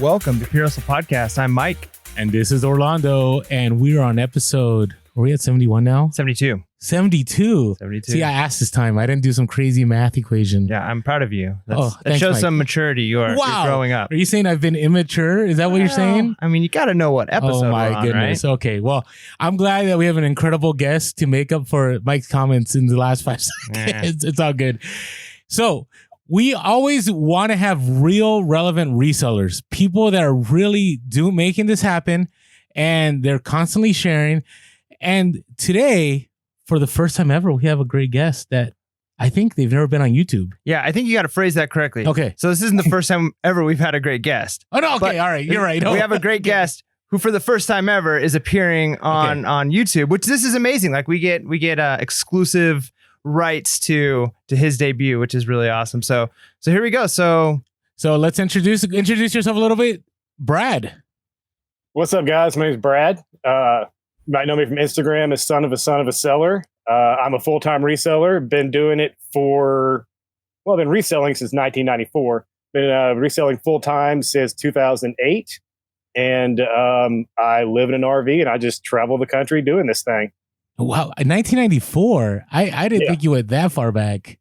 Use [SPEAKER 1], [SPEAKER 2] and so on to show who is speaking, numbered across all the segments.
[SPEAKER 1] Welcome to Pure Hustle Podcast. I'm Mike.
[SPEAKER 2] And this is Orlando. And we're on episode, are we at 71 now?
[SPEAKER 1] 72.
[SPEAKER 2] 72.
[SPEAKER 1] 72.
[SPEAKER 2] See, I asked this time. I didn't do some crazy math equation.
[SPEAKER 1] Yeah, I'm proud of you. That
[SPEAKER 2] thanks,
[SPEAKER 1] shows
[SPEAKER 2] Mike.
[SPEAKER 1] some maturity. You're growing up.
[SPEAKER 2] Are you saying I've been immature? Is that what you're saying?
[SPEAKER 1] I mean, you got to know what episode
[SPEAKER 2] Oh my
[SPEAKER 1] we're on,
[SPEAKER 2] goodness.
[SPEAKER 1] right?
[SPEAKER 2] Okay. Well, I'm glad that we have an incredible guest to make up for Mike's comments in the last 5 seconds. It's all good. So we always want to have real relevant resellers, people that are really making this happen, and they're constantly sharing. And today, for the first time ever, we have a great guest that I think they've never been on YouTube.
[SPEAKER 1] Yeah, I think you got to phrase that correctly.
[SPEAKER 2] Okay.
[SPEAKER 1] So this isn't the first time ever we've had a great guest.
[SPEAKER 2] Oh, no. Okay. All right. You're right.
[SPEAKER 1] We have a great guest who for the first time ever is appearing on YouTube, which this is amazing. Like we get exclusive rights to his debut, which is really awesome. So here we go. So
[SPEAKER 2] let's introduce yourself a little bit. Brad.
[SPEAKER 3] What's up, guys? My name is Brad. You might know me from Instagram as son of a seller. I'm a full-time reseller. Been doing it I've been reselling since 1994. Been reselling full-time since 2008. And I live in an RV and I just travel the country doing this thing.
[SPEAKER 2] Wow, 1994. I didn't think you went that far back.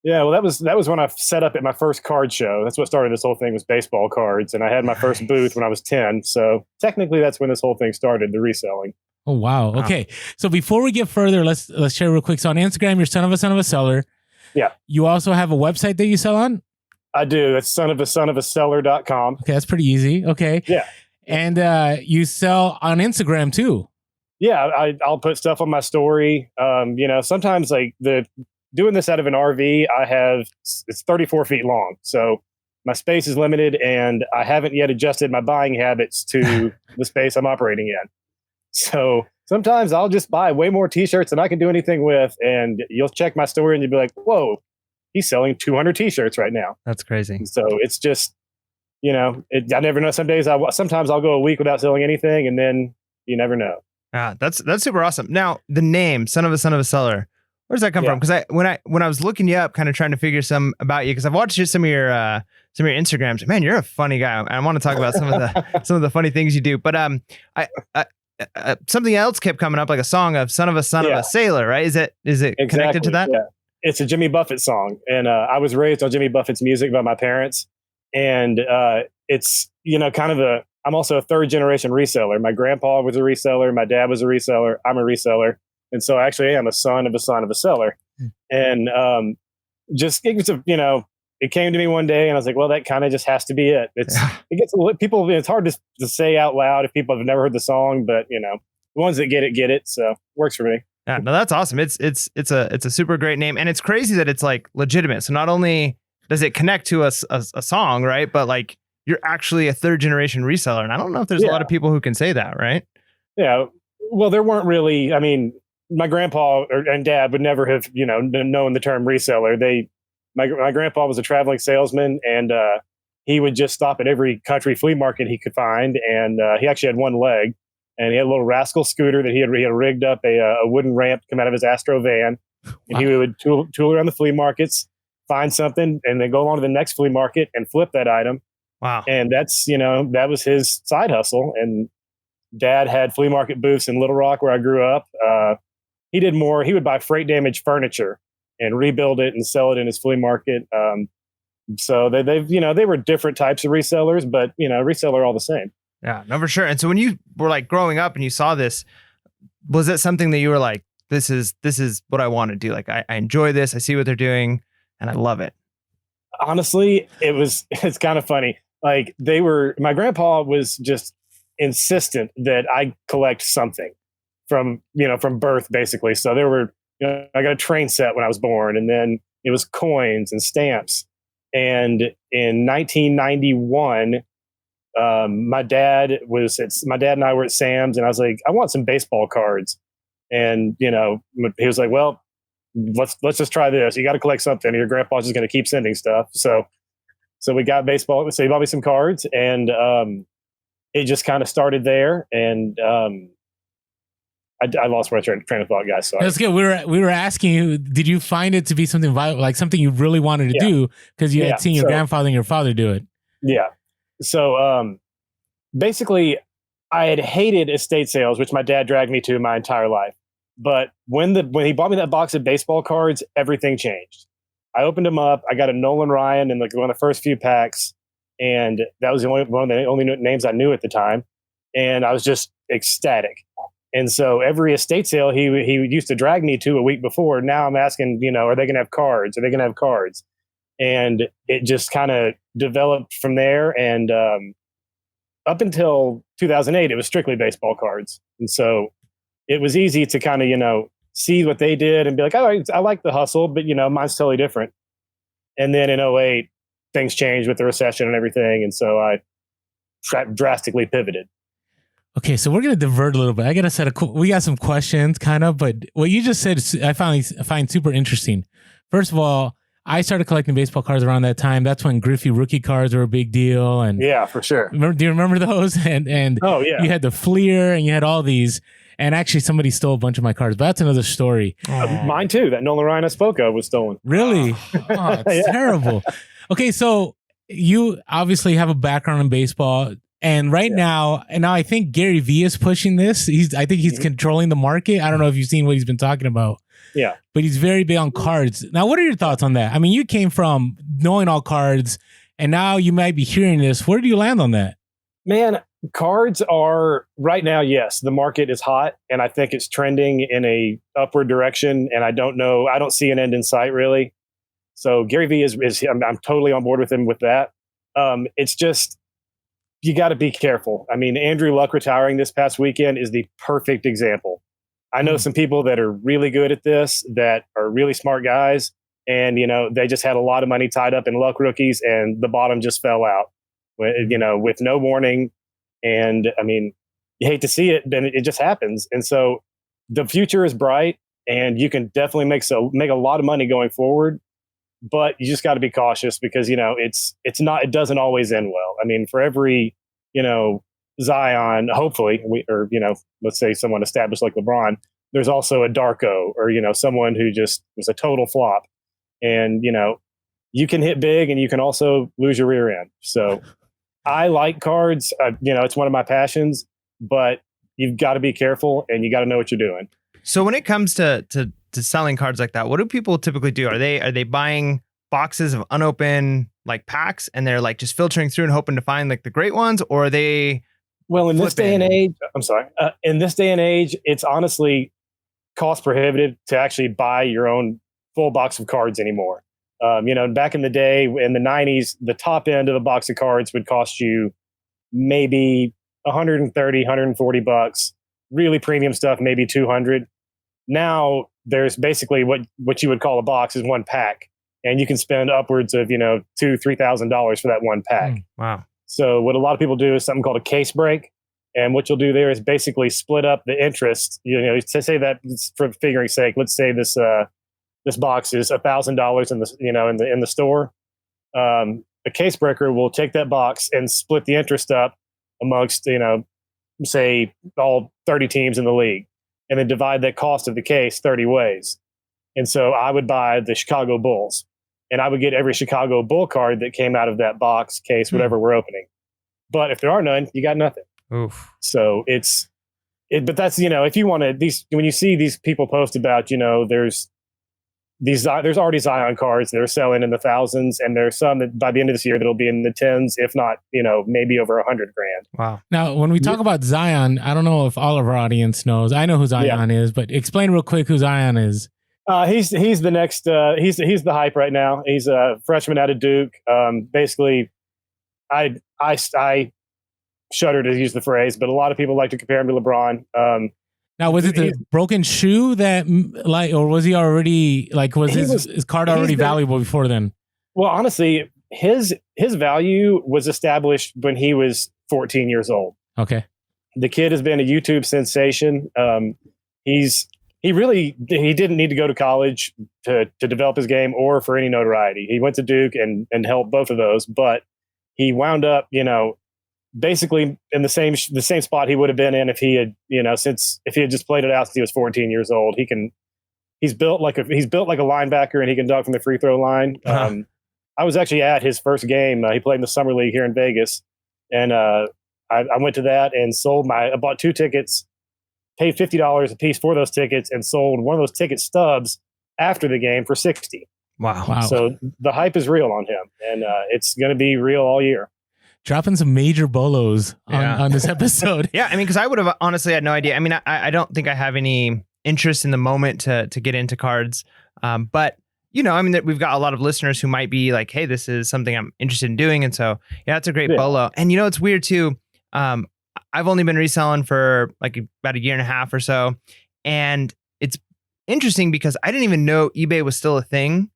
[SPEAKER 3] Yeah, well, that was when I set up at my first card show. That's what started this whole thing, was baseball cards, and I had my first booth when I was 10. So technically, that's when this whole thing started, the reselling.
[SPEAKER 2] Oh wow. Okay, so before we get further, let's share real quick. So on Instagram, you're son of a seller.
[SPEAKER 3] Yeah.
[SPEAKER 2] You also have a website that you sell on?
[SPEAKER 3] I do. That's sonofaseller.com.
[SPEAKER 2] Okay, that's pretty easy. Okay.
[SPEAKER 3] Yeah.
[SPEAKER 2] And you sell on Instagram too.
[SPEAKER 3] Yeah, I'll put stuff on my story. Sometimes like doing this out of an RV, it's 34 feet long. So my space is limited and I haven't yet adjusted my buying habits to the space I'm operating in. So sometimes I'll just buy way more t-shirts than I can do anything with. And you'll check my story and you'll be like, whoa, he's selling 200 t-shirts right now.
[SPEAKER 1] that's crazy.
[SPEAKER 3] So it's just, I never know. Sometimes I'll go a week without selling anything and then you never know.
[SPEAKER 1] That's super awesome. Now, the name son of a seller, where does that come from? Because when I was looking you up, kind of trying to figure some about you, because I've watched some of your Instagrams. Man, you're a funny guy. I want to talk about some of the funny things you do. But something else kept coming up, like a song of son of a sailor, right? Is it
[SPEAKER 3] Exactly,
[SPEAKER 1] connected to that?
[SPEAKER 3] Yeah. It's a Jimmy Buffett song, and I was raised on Jimmy Buffett's music by my parents, and it's I'm also a third generation reseller. My grandpa was a reseller. My dad was a reseller. I'm a reseller. And so actually I am a son of a seller. And it came to me one day and I was like, well, that kind of just has to be it. It's hard to say out loud if people have never heard the song, but the ones that get it. So it works for me.
[SPEAKER 1] Yeah, no, that's awesome. It's a super great name. And it's crazy that it's like legitimate. So not only does it connect to a song, right? But like, you're actually a third generation reseller. And I don't know if there's a lot of people who can say that, right?
[SPEAKER 3] Yeah. Well, there weren't really, my grandpa and dad would never have, known the term reseller. My grandpa was a traveling salesman and he would just stop at every country flea market he could find. And he actually had one leg and he had a little rascal scooter that he had rigged up a wooden ramp to come out of his Astro van. And he would tool around the flea markets, find something, and then go on to the next flea market and flip that item.
[SPEAKER 1] Wow.
[SPEAKER 3] And that's, that was his side hustle. And dad had flea market booths in Little Rock where I grew up. He did more. He would buy freight damaged furniture and rebuild it and sell it in his flea market. So they were different types of resellers, but, reseller all the same.
[SPEAKER 1] Yeah, no, for sure. And so when you were like growing up and you saw this, was it something that you were like, this is what I want to do? Like, I enjoy this. I see what they're doing and I love it.
[SPEAKER 3] Honestly, it's kind of funny. Like my grandpa was just insistent that I collect something from birth, basically. So there were, I got a train set when I was born, and then it was coins and stamps. And in 1991, my dad and I were at Sam's, and I was like, I want some baseball cards. And, he was like, well, let's just try this. You got to collect something. Your grandpa's just going to keep sending stuff. So we got baseball. So he bought me some cards, and it just kind of started there. And I lost my train of thought, guys. Sorry.
[SPEAKER 2] That's good. We were asking you, did you find it to be something vital, like something you really wanted to do because you had seen your grandfather and your father do it?
[SPEAKER 3] Yeah. So basically, I had hated estate sales, which my dad dragged me to my entire life. But when he bought me that box of baseball cards, everything changed. I opened them up. I got a Nolan Ryan in like one of the first few packs, and that was one of the only names I knew at the time. And I was just ecstatic. And so every estate sale he used to drag me to a week before, now I'm asking, are they going to have cards? Are they going to have cards? And it just kind of developed from there. And up until 2008, it was strictly baseball cards. And so it was easy to kind of, see what they did and be like, oh, I like the hustle, but, mine's totally different. And then in 08, things changed with the recession and everything. And so I drastically pivoted.
[SPEAKER 2] Okay, so we're going to divert a little bit. I got a set of we got some questions kind of, but what you just said I find super interesting. First of all, I started collecting baseball cards around that time. That's when Griffey rookie cards were a big deal. And
[SPEAKER 3] yeah, for sure.
[SPEAKER 2] Do you remember those? And
[SPEAKER 3] oh yeah,
[SPEAKER 2] you had the Fleer and you had all these. And actually, somebody stole a bunch of my cards, but that's another story.
[SPEAKER 3] Mine too. That Nolan Ryan I spoke of was stolen.
[SPEAKER 2] Really? Oh, it's terrible. Okay, so you obviously have a background in baseball. And right now I think Gary Vee is pushing this. I think he's controlling the market. I don't know if you've seen what he's been talking about.
[SPEAKER 3] Yeah.
[SPEAKER 2] But he's very big on cards. Now, what are your thoughts on that? I mean, you came from knowing all cards, and now you might be hearing this. Where do you land on that?
[SPEAKER 3] Man, cards are right now, yes, the market is hot, and I think it's trending in a upward direction. And I don't see an end in sight really. So Gary Vee is I'm totally on board with him with that. It's just, you got to be careful. I mean, Andrew Luck retiring this past weekend is the perfect example. I know some people that are really good at this, that are really smart guys, and they just had a lot of money tied up in Luck rookies, and the bottom just fell out, with no warning. And I mean, you hate to see it, but it just happens. And so the future is bright, and you can definitely make a lot of money going forward. But you just got to be cautious because, it doesn't always end well. I mean, for every, Zion, hopefully, let's say someone established like LeBron, there's also a Darko or, someone who just was a total flop. And, you can hit big and you can also lose your rear end. So I like cards. It's one of my passions, but you've got to be careful and you got to know what you're doing.
[SPEAKER 1] So when it comes to selling cards like that, what do people typically do? Are they buying boxes of unopened like packs and they're like just filtering through and hoping to find like the great ones, or are they?
[SPEAKER 3] Well, in this day and age, it's honestly cost prohibitive to actually buy your own full box of cards anymore. Back in the day in the 90s, the top end of a box of cards would cost you maybe $130, $140. Really premium stuff, maybe $200. Now there's basically what you would call a box is one pack, and you can spend upwards of $2,000-$3,000 for that one pack.
[SPEAKER 1] Wow. So
[SPEAKER 3] what a lot of people do is something called a case break, and what you'll do there is basically split up the interest. To say that for figuring's sake, let's say this box is $1,000 in the store. A case breaker will take that box and split the interest up amongst say all 30 teams in the league, and then divide that cost of the case 30 ways. And so I would buy the Chicago Bulls, and I would get every Chicago Bull card that came out of that box, case, whatever we're opening. But if there are none, you got nothing.
[SPEAKER 1] Oof.
[SPEAKER 3] So but that's, if you want to, when you see these people post about, there's already Zion cards that are selling in the thousands, and there's some that by the end of this year that'll be in the tens, if not, maybe over $100,000.
[SPEAKER 1] Wow.
[SPEAKER 2] Now, when we talk about Zion, I don't know if all of our audience knows. I know who Zion is, but explain real quick who Zion is.
[SPEAKER 3] He's the next. He's the hype right now. He's a freshman out of Duke. Basically, I shudder to use the phrase, but a lot of people like to compare him to LeBron.
[SPEAKER 2] Now, was it the broken shoe that, or was he already was his card already valuable before then? Well,
[SPEAKER 3] honestly, his value was established when he was 14 years old.
[SPEAKER 2] Okay.
[SPEAKER 3] The kid has been a YouTube sensation. He didn't need to go to college to develop his game or for any notoriety. He went to Duke and helped both of those, but he wound up, basically in the same spot he would have been in if he had, if he had just played it out since he was 14 years old. He's built like a linebacker, and he can dunk from the free throw line. I was actually at his first game. He played in the summer league here in Vegas, And I went to that and I bought 2 tickets, paid $50 a piece for those tickets, and sold one of those ticket stubs after the game for $60.
[SPEAKER 1] Wow.
[SPEAKER 3] So the hype is real on him, and it's going to be real all year.
[SPEAKER 2] Dropping some major bolos on this episode.
[SPEAKER 1] Yeah, I mean, because I would have honestly had no idea. I mean, I don't think I have any interest in the moment to get into cards. But, you know, I mean, we've got a lot of listeners who might be like, hey, this is something I'm interested in doing. And so, yeah, it's a great bolo. And, you know, it's weird too. I've only been reselling for like about a year and a half or so. And it's interesting because I didn't even know eBay was still a thing.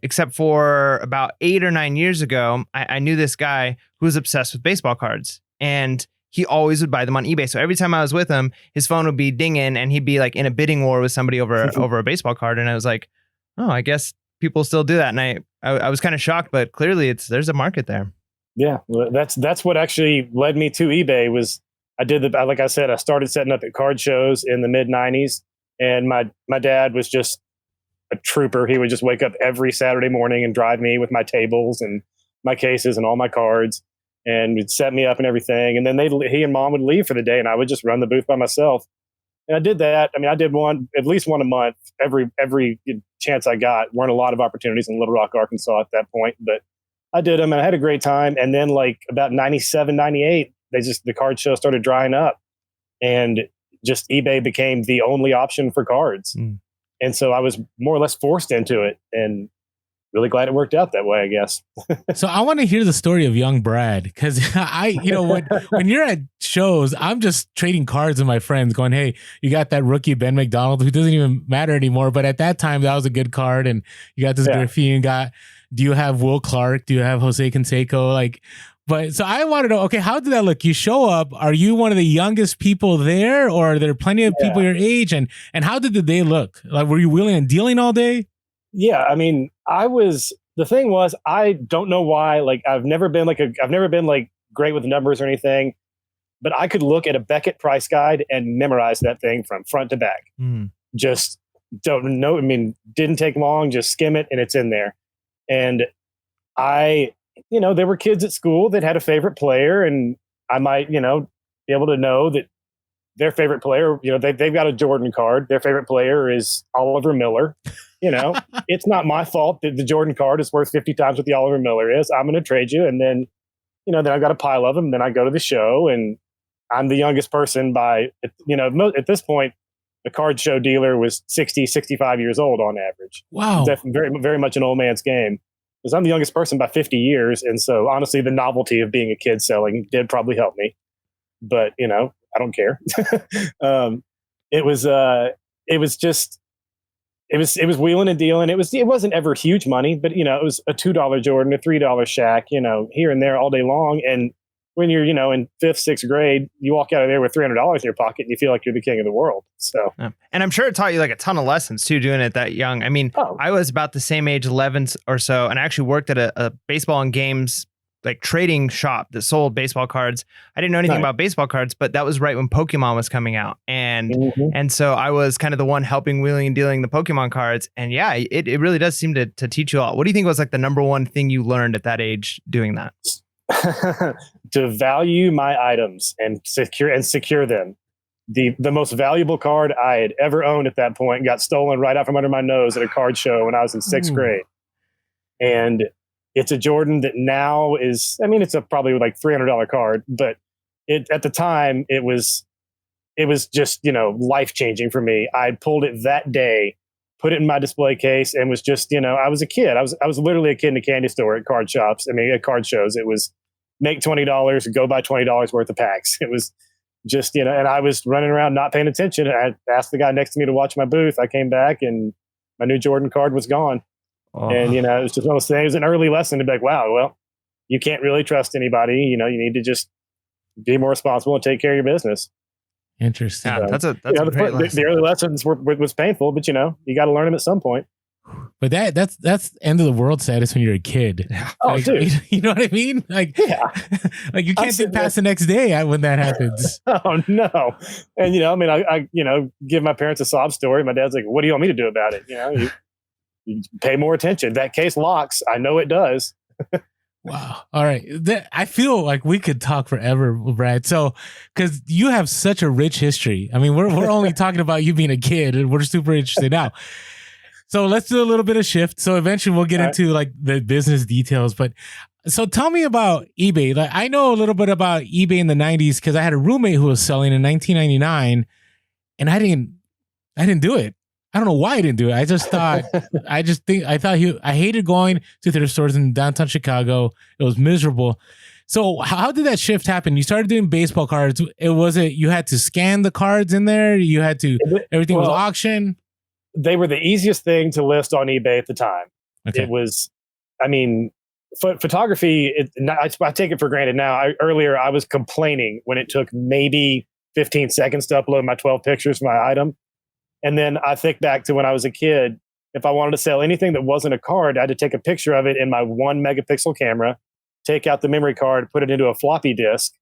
[SPEAKER 1] Except for about 8 or 9 years ago, I knew this guy who was obsessed with baseball cards, and he always would buy them on eBay. So every time I was with him, his phone would be dinging, and he'd be like in a bidding war with somebody over a baseball card. And I was like, oh, I guess people still do that. And I was kind of shocked, but clearly there's a market there.
[SPEAKER 3] Yeah, well, that's what actually led me to eBay. Was like I said, I started setting up at card shows in the mid '90s, and my dad was just a trooper. He would just wake up every Saturday morning and drive me with my tables and my cases and all my cards, and would set me up and everything. And then he and mom would leave for the day, and I would just run the booth by myself. And I did that. I mean, I did at least one a month, every chance I got. Weren't a lot of opportunities in Little Rock, Arkansas at that point, but I did them and I had a great time. And then like about 97, 98, the card show started drying up, and just eBay became the only option for cards. And so I was more or less forced into it, and really glad it worked out that way, I guess.
[SPEAKER 2] So I want to hear the story of young Brad, because when you're at shows, I'm just trading cards with my friends going, hey, you got that rookie Ben McDonald who doesn't even matter anymore. But at that time, that was a good card. And you got this Griffey, do you have Will Clark? Do you have Jose Canseco? So I want to know, okay, how did that look? You show up, are you one of the youngest people there, or are there plenty of people your age? And how did the day look? Like, were you wheeling and dealing all day?
[SPEAKER 3] Yeah, I mean, the thing was, I don't know why, like, I've never been great with numbers or anything, but I could look at a Beckett price guide and memorize that thing from front to back. Just don't know. I mean, didn't take long, just skim it and it's in there. And there were kids at school that had a favorite player, and I might, be able to know that their favorite player, they've got a Jordan card. Their favorite player is Oliver Miller. It's not my fault that the Jordan card is worth 50 times what the Oliver Miller is. I'm going to trade you. And then, then I've got a pile of them. Then I go to the show, and I'm the youngest person by, at this point, the card show dealer was 60, 65 years old on average.
[SPEAKER 2] Wow.
[SPEAKER 3] Definitely very, very much an old man's game. Because I'm the youngest person by 50 years. And so honestly, the novelty of being a kid selling did probably help me. But, I don't care. It was wheeling and dealing. It wasn't ever huge money, but it was a $2 Jordan, a $3 Shaq, here and there all day long. And when you're, in 5th, 6th grade, you walk out of there with $300 in your pocket and you feel like you're the king of the world. So,
[SPEAKER 1] and I'm sure it taught you like a ton of lessons too, doing it that young. I mean, I was about the same age, 11 or so, and I actually worked at a baseball and games like trading shop that sold baseball cards. I didn't know anything about baseball cards, but that was right when Pokemon was coming out. And so I was kind of the one helping wheeling and dealing the Pokemon cards. And yeah, it really does seem to teach you a lot. What do you think was like the number one thing you learned at that age doing that?
[SPEAKER 3] To value my items and secure them. The most valuable card I had ever owned at that point got stolen right out from under my nose at a card show when I was in 6th grade. And it's a Jordan that now is, I mean, it's a probably like $300 card, but at the time it was just, life changing for me. I pulled it that day, put it in my display case, and was just, I was a kid. I was literally a kid in a candy store at card shops. I mean, at card shows, it was make $20, go buy $20 worth of packs. It was just, and I was running around not paying attention. I asked the guy next to me to watch my booth. I came back and my new Jordan card was gone. And, it was just one of those things. It was an early lesson to be like, wow, well, you can't really trust anybody. You need to just be more responsible and take care of your business.
[SPEAKER 2] Interesting.
[SPEAKER 1] Yeah, that's a great lesson.
[SPEAKER 3] The early lessons was painful, but you got to learn them at some point.
[SPEAKER 2] But that's end of the world status when you're a kid.
[SPEAKER 3] Oh, dude.
[SPEAKER 2] You know what I mean? Like, like you can't think past the next day when that happens.
[SPEAKER 3] Oh no. And I give my parents a sob story. My dad's like, "What do you want me to do about it?" You pay more attention. That case locks. I know it does.
[SPEAKER 2] Wow. All right. I feel like we could talk forever, Brad. So, because you have such a rich history. I mean, we're only talking about you being a kid, and we're super interested now. So let's do a little bit of shift. So eventually we'll get into like the business details. But so tell me about eBay. Like I know a little bit about eBay in the 90s because I had a roommate who was selling in 1999, and I didn't do it. I don't know why I didn't do it. I hated going to thrift stores in downtown Chicago. It was miserable. So how did that shift happen? You started doing baseball cards. You had to scan the cards in there. Everything was auction.
[SPEAKER 3] They were the easiest thing to list on eBay at the time. Okay. It was, I mean, photography, I take it for granted now. Earlier, I was complaining when it took maybe 15 seconds to upload my 12 pictures for my item. And then I think back to when I was a kid, if I wanted to sell anything that wasn't a card, I had to take a picture of it in my 1 megapixel camera, take out the memory card, put it into a floppy disk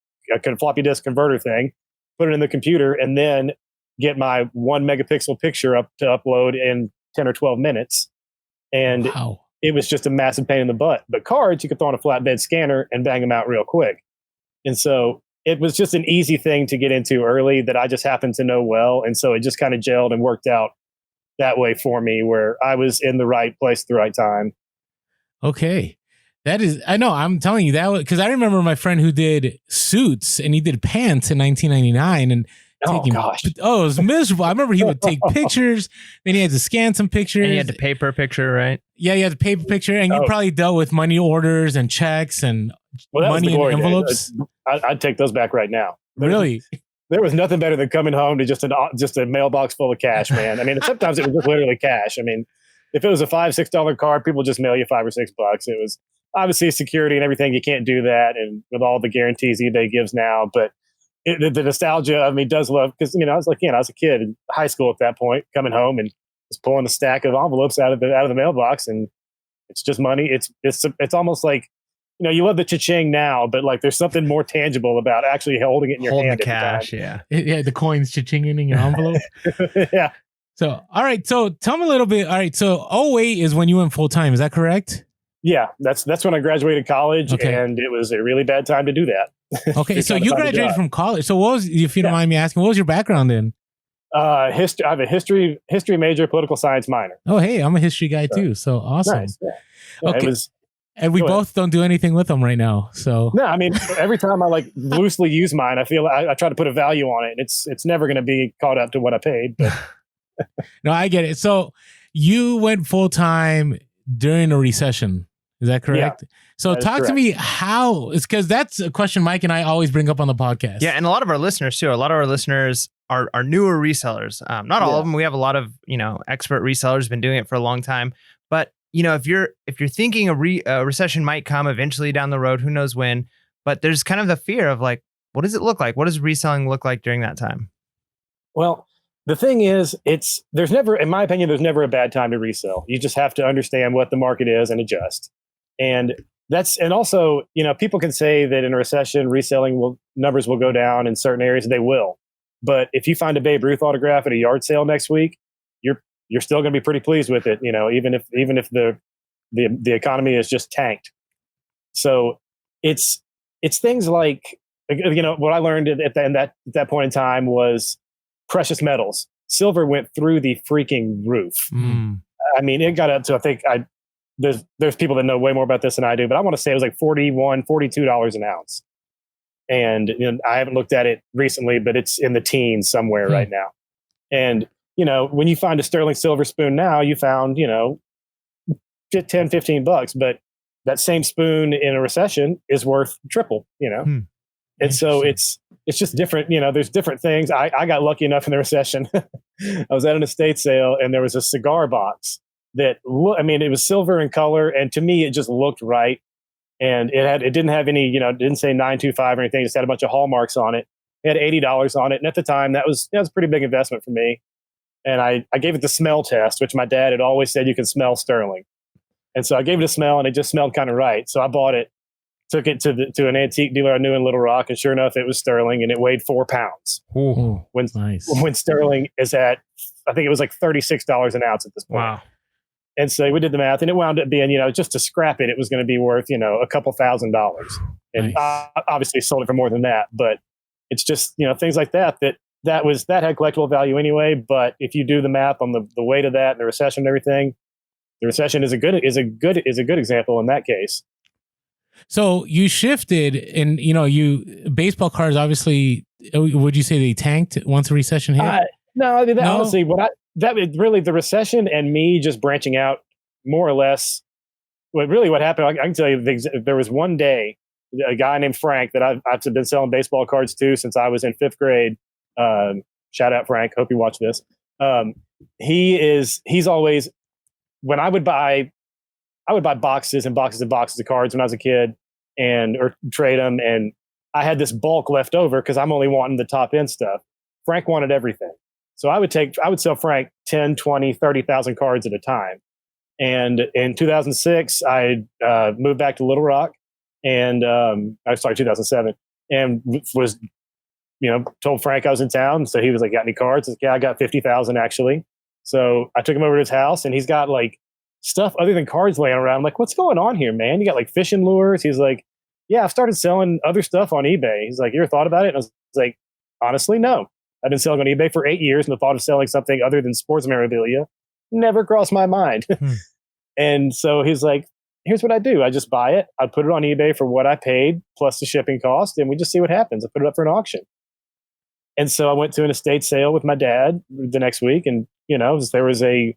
[SPEAKER 3] converter thing, put it in the computer, and then get my 1 megapixel picture up to upload in 10 or 12 minutes. And It was just a massive pain in the butt. But cards, you could throw on a flatbed scanner and bang them out real quick. And so it was just an easy thing to get into early that I just happened to know well. And so it just kind of gelled and worked out that way for me, where I was in the right place at the right time.
[SPEAKER 2] Okay. I know, I'm telling you that because I remember my friend who did suits and he did pants in 1999 and it was miserable. I remember he would take pictures, then he had to scan some pictures.
[SPEAKER 1] And he had to pay per picture, right?
[SPEAKER 2] Yeah, he had to pay per picture, and you probably dealt with money orders and checks and money in envelopes.
[SPEAKER 3] I'd take those back right now.
[SPEAKER 2] Really?
[SPEAKER 3] There was nothing better than coming home to just a mailbox full of cash, man. I mean, sometimes it was just literally cash. I mean, if it was a $5-6 card, people just mail you $5 or $6. It was obviously security and everything. You can't do that, and with all the guarantees eBay gives now, but the nostalgia of me does love, because I was a kid in high school at that point, coming home and just pulling a stack of envelopes out of the mailbox, and it's just money. It's almost like, you love the cha-ching now, but like there's something more tangible about actually holding it in your hand.
[SPEAKER 1] The cash, yeah,
[SPEAKER 2] the coins cha-chinging in your envelope.
[SPEAKER 3] Yeah.
[SPEAKER 2] So all right, so tell me a little bit. All right, so 2008 is when you went full time. Is that correct?
[SPEAKER 3] Yeah, that's when I graduated college, and it was a really bad time to do that.
[SPEAKER 2] Okay, so you graduated from college. So what was, if you don't mind me asking, what was your background in?
[SPEAKER 3] History. I have a history major, political science minor.
[SPEAKER 2] Oh, hey, I'm a history guy too. So awesome. Nice. Yeah. Okay. And we both don't do anything with them right now. So
[SPEAKER 3] no, I mean, every time I loosely use mine, I feel I try to put a value on it, and it's never going to be caught up to what I paid. But.
[SPEAKER 2] No, I get it. So you went full time during a recession. Is that correct? Yeah, so talk to me how, it's because that's a question Mike and I always bring up on the podcast.
[SPEAKER 1] Yeah. And a lot of our listeners too, are newer resellers. Not all of them. We have a lot of, expert resellers, been doing it for a long time. But, if you're thinking a recession might come eventually down the road, who knows when, but there's kind of the fear of like, what does it look like? What does reselling look like during that time?
[SPEAKER 3] Well, the thing is, in my opinion, there's never a bad time to resell. You just have to understand what the market is and adjust. And also, people can say that in a recession, reselling numbers will go down in certain areas. They will. But if you find a Babe Ruth autograph at a yard sale next week, you're still going to be pretty pleased with it. Even if the economy is just tanked. So it's things like, what I learned at that point in time was precious metals. Silver went through the freaking roof. Mm. I mean, it got up to, I think there's people that know way more about this than I do, but I want to say it was like $41, $42 an ounce. And I haven't looked at it recently, but it's in the teens somewhere right now. And, when you find a sterling silver spoon now, you found, $10, $15, but that same spoon in a recession is worth triple, And so it's just different. There's different things. I got lucky enough in the recession. I was at an estate sale and there was a cigar box that, it was silver in color. And to me, it just looked right. And it didn't have any, it didn't say 925 or anything. It just had a bunch of hallmarks on it. It had $80 on it. And at the time that was a pretty big investment for me. And I gave it the smell test, which my dad had always said you can smell sterling. And so I gave it a smell and it just smelled kind of right. So I bought it, took it to an antique dealer I knew in Little Rock, and sure enough, it was sterling, and it weighed 4 pounds.
[SPEAKER 2] Ooh, nice.
[SPEAKER 3] When sterling is at, I think it was like $36 an ounce at this point.
[SPEAKER 1] Wow.
[SPEAKER 3] And so we did the math, and it wound up being, just to scrap it, it was going to be worth, a couple $1,000s. And
[SPEAKER 2] Nice.
[SPEAKER 3] obviously sold it for more than that. But it's just, things like that had collectible value anyway. But if you do the math on the weight of that and the recession and everything, the recession is a good example in that case.
[SPEAKER 2] So you shifted, and baseball cards obviously. Would you say they tanked once the recession hit?
[SPEAKER 3] No, I mean, honestly, really the recession and me just branching out more or less. What happened? I can tell you, there was one day, a guy named Frank that I've been selling baseball cards to since I was in 5th grade. Shout out Frank. Hope you watch this. He's always, when I would buy boxes and boxes and boxes of cards when I was a kid or trade them. And I had this bulk left over because I'm only wanting the top end stuff. Frank wanted everything. So I would sell Frank 10, 20, 30,000 cards at a time. And in 2006, I moved back to Little Rock and 2007, and was, told Frank I was in town. So he was like, got any cards? I was like, yeah, I got 50,000 actually. So I took him over to his house, and he's got like stuff other than cards laying around. I'm like, what's going on here, man? You got like fishing lures? He's like, yeah, I've started selling other stuff on eBay. He's like, you ever thought about it? And I was like, honestly, no. I've been selling on eBay for 8 years, and the thought of selling something other than sports memorabilia never crossed my mind. And so he's like, here's what I do. I just buy it. I put it on eBay for what I paid plus the shipping cost, and we just see what happens. I put it up for an auction. And so I went to an estate sale with my dad the next week, and there was a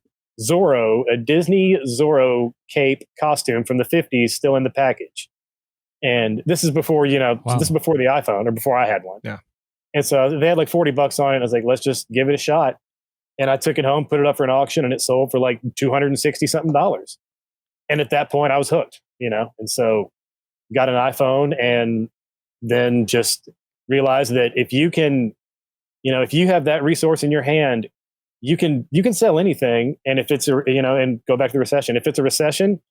[SPEAKER 3] Disney Zorro cape costume from the 50s still in the package. And this is before,
[SPEAKER 2] Wow.
[SPEAKER 3] This is before the iPhone, or before I had one.
[SPEAKER 1] Yeah.
[SPEAKER 3] And so they had like $40 on it. I was like, let's just give it a shot. And I took it home, put it up for an auction, and it sold for like $260 something. And at that point I was hooked, and so got an iPhone, and then just realized that if you can, if you have that resource in your hand, you can sell anything. And if it's and go back to the recession, if it's a recession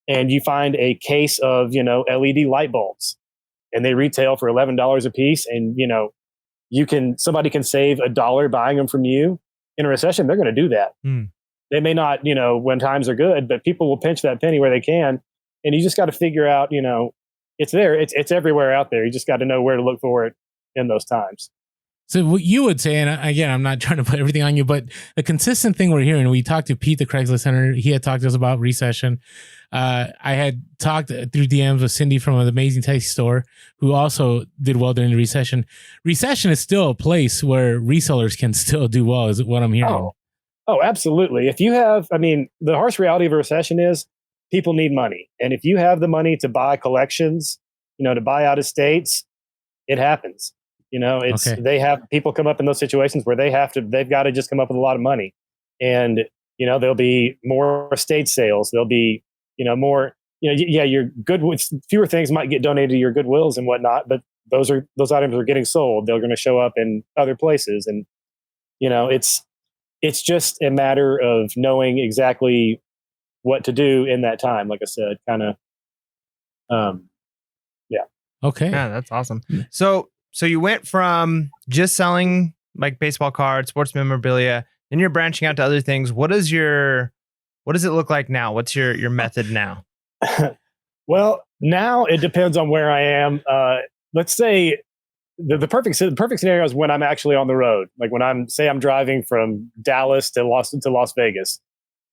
[SPEAKER 3] and you find a case of, LED light bulbs and they retail for $11 a piece, and, somebody can save $1 buying them from you in a recession, they're going to do that. They may not, when times are good, but people will pinch that penny where they can. And you just got to figure out, it's there. It's everywhere out there. You just got to know where to look for it in those times.
[SPEAKER 2] So what you would say, and again, I'm not trying to put everything on you, but the consistent thing we're hearing, we talked to Pete, the Craigslist hunter. He had talked to us about recession. I had talked through DMs with Cindy from an Amazing Tasty store, who also did well during the recession. Recession is still a place where resellers can still do well, is what I'm hearing.
[SPEAKER 3] Oh, absolutely. If you have, the harsh reality of a recession is people need money. And if you have the money to buy collections, to buy out estates, it happens. They have people come up in those situations where they've got to just come up with a lot of money. And, there'll be more estate sales. There'll be, more, your fewer things might get donated to your Goodwills and whatnot, but those items are getting sold. They're going to show up in other places. And, it's just a matter of knowing exactly what to do in that time. Like I said, kind of, yeah.
[SPEAKER 2] Okay.
[SPEAKER 1] Yeah, that's awesome. So you went from just selling like baseball cards, sports memorabilia, and you're branching out to other things. What does it look like now? What's your method now?
[SPEAKER 3] Well, now it depends on where I am. Let's say the perfect scenario is when I'm actually on the road. Like when I'm driving from Dallas to Las Vegas.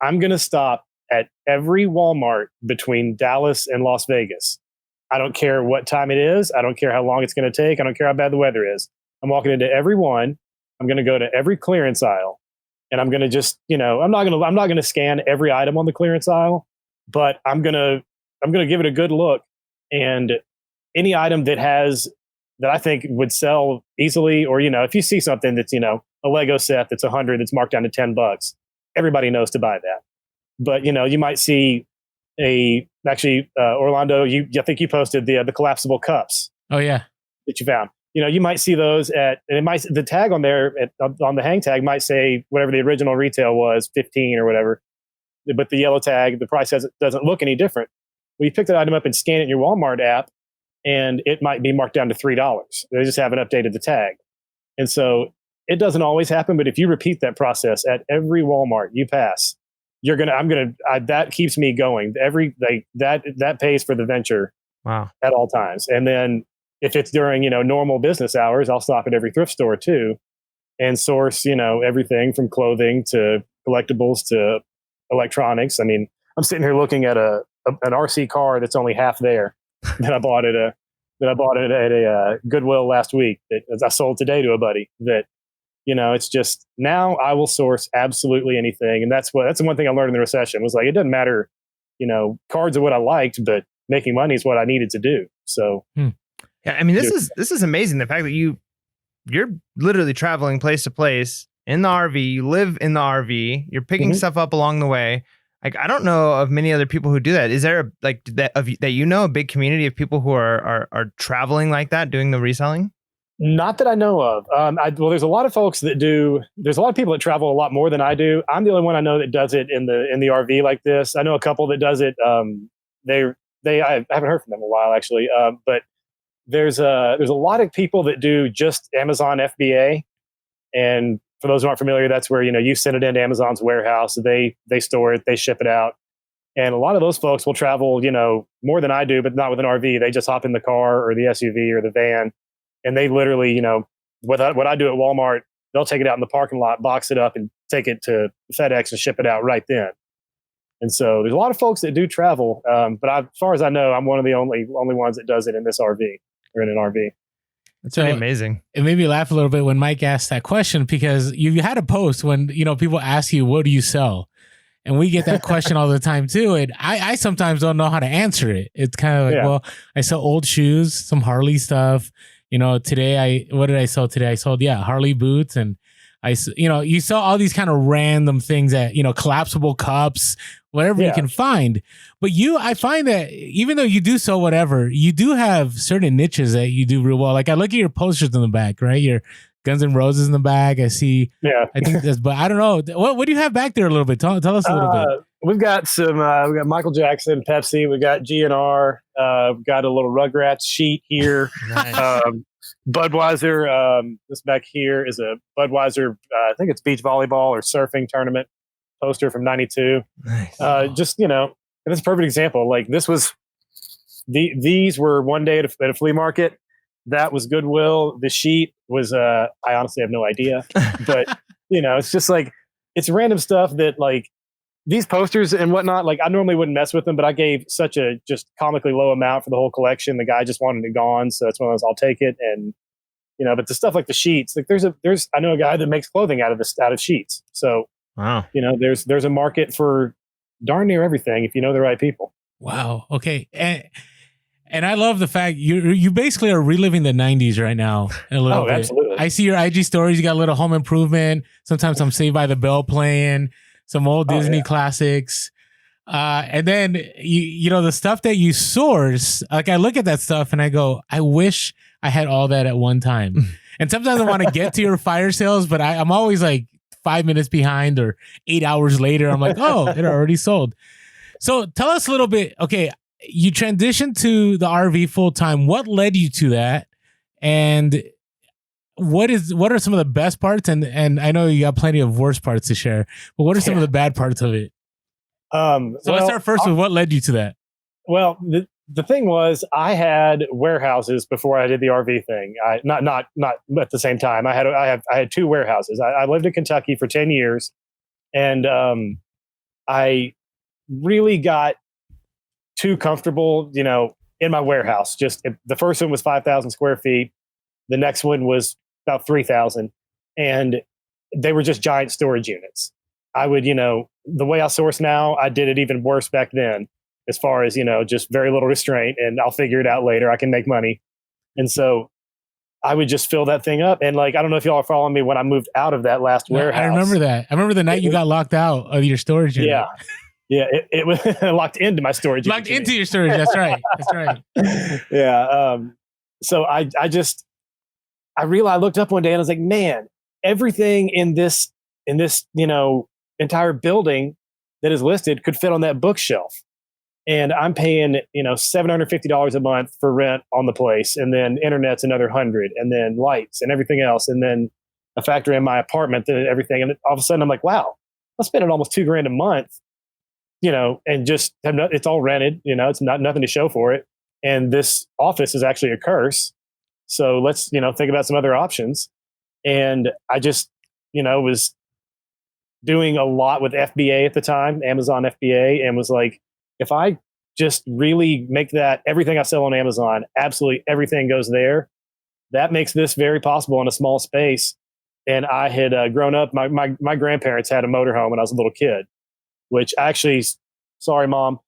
[SPEAKER 3] I'm going to stop at every Walmart between Dallas and Las Vegas. I don't care what time it is. I don't care how long it's going to take. I don't care how bad the weather is. I'm walking into every one. I'm going to go to every clearance aisle, and I'm going to just, I'm not going to scan every item on the clearance aisle, but I'm going to give it a good look. And any item that I think would sell easily, or, if you see something that's, a Lego set that's 100, that's marked down to $10, everybody knows to buy that. But, you might see Orlando, I think you posted the collapsible cups.
[SPEAKER 2] Oh yeah.
[SPEAKER 3] That you found. You might see those the tag on there on the hang tag might say whatever the original retail was, 15 or whatever. But the yellow tag, the price doesn't look any different. Well, you pick that item up and scan it in your Walmart app, and it might be marked down to $3. They just haven't updated the tag. And so it doesn't always happen, but if you repeat that process at every Walmart you pass, that keeps me going. That pays for the venture.
[SPEAKER 1] Wow.
[SPEAKER 3] At all times. And then if it's during, normal business hours, I'll stop at every thrift store too and source, everything from clothing to collectibles to electronics. I mean, I'm sitting here looking at an RC car that's only half there that I bought at a Goodwill last week that I sold today to a buddy that, it's just now I will source absolutely anything. And that's the one thing I learned in the recession was like, it doesn't matter, cards are what I liked, but making money is what I needed to do. So,
[SPEAKER 1] yeah, I mean, this is amazing. The fact that you're literally traveling place to place in the RV, you live in the RV, you're picking stuff up along the way. Like, I don't know of many other people who do that. Is there that a big community of people who are traveling like that, doing the reselling?
[SPEAKER 3] Not that I know of. There's a lot of folks that do. There's a lot of people that travel a lot more than I do. I'm the only one I know that does it in the RV like this. I know a couple that does it. I haven't heard from them in a while actually. But there's a lot of people that do just Amazon FBA. And for those who aren't familiar, that's where, you send it into Amazon's warehouse. They store it, they ship it out. And a lot of those folks will travel, more than I do, but not with an RV. They just hop in the car or the SUV or the van. And they literally, what I do at Walmart, they'll take it out in the parking lot, box it up and take it to FedEx and ship it out right then. And so there's a lot of folks that do travel. But as far as I know, I'm one of the only ones that does it in this RV or in an RV.
[SPEAKER 1] That's pretty amazing.
[SPEAKER 2] It made me laugh a little bit when Mike asked that question because you had a post when, people ask you, what do you sell? And we get that question all the time too. And I sometimes don't know how to answer it. It's kind of like, well, I sell old shoes, some Harley stuff. Today what did I sell today? I sold, Harley boots. And you saw all these kind of random things that, collapsible cups, whatever you can find. But I find that even though you do sell whatever, you do have certain niches that you do real well. Like I look at your posters in the back, right? Your Guns N' Roses in the back. I see. Yeah. I think that's, but I don't know. What do you have back there a little bit? Tell us a little bit.
[SPEAKER 3] We've got we got Michael Jackson, Pepsi. We got GNR. We've got a little Rugrats sheet here.
[SPEAKER 1] Nice.
[SPEAKER 3] Budweiser. This back here is a Budweiser. I think it's beach volleyball or surfing tournament poster from '92.
[SPEAKER 1] Nice.
[SPEAKER 3] Just that's a perfect example. Like this was these were one day at a flea market. That was Goodwill. The sheet was I honestly have no idea, but it's just like it's random stuff that like these posters and whatnot. Like I normally wouldn't mess with them, but I gave such a just comically low amount for the whole collection. The guy just wanted it gone, so it's one of those I'll take it. And but the stuff like the sheets, like there's I know a guy that makes clothing out of sheets. So
[SPEAKER 1] wow,
[SPEAKER 3] there's a market for darn near everything if you know the right people.
[SPEAKER 2] Wow. Okay. And I love the fact you basically are reliving the 90s right now a little bit.
[SPEAKER 3] Absolutely.
[SPEAKER 2] I see your IG stories. You got a little Home Improvement. Sometimes some Saved by the Bell playing, some old Disney classics. And then, the stuff that you source, like I look at that stuff and I go, I wish I had all that at one time. And sometimes I want to get to your fire sales, but I'm always like 5 minutes behind or 8 hours later. I'm like, oh, it already sold. So tell us a little bit. Okay. You transitioned to the RV full time. What led you to that? And what are some of the best parts? And I know you got plenty of worst parts to share, but what are some of the bad parts of it? Let's start first with what led you to that.
[SPEAKER 3] Well, the thing was I had warehouses before I did the RV thing. Not at the same time. I had two warehouses. I lived in Kentucky for 10 years and I really got too comfortable, in my warehouse. The first one was 5,000 square feet. The next one was about 3,000. And they were just giant storage units. I would, the way I source now, I did it even worse back then as far as, just very little restraint and I'll figure it out later. I can make money. And so I would just fill that thing up. And like, I don't know if y'all are following me when I moved out of that last warehouse.
[SPEAKER 2] I remember that. I remember the night you got locked out of your storage unit.
[SPEAKER 3] Yeah. Yeah, it was locked into my storage.
[SPEAKER 2] Locked into your storage. That's right. That's right.
[SPEAKER 3] Yeah. So I realized, I looked up one day and I was like, man, everything in this entire building that is listed could fit on that bookshelf. And I'm paying, $750 a month for rent on the place. And then internet's another $100 and then lights and everything else. And then a factory in my apartment and everything. And all of a sudden I'm like, wow, I'm spending almost $2,000 a month and just have it's all rented, it's not nothing to show for it. And this office is actually a curse. So let's, think about some other options. And I just, was doing a lot with FBA at the time, Amazon FBA, and was like, if I just really make that everything I sell on Amazon, absolutely everything goes there, that makes this very possible in a small space. And I had grown up, my grandparents had a motorhome when I was a little kid, which actually, sorry, Mom,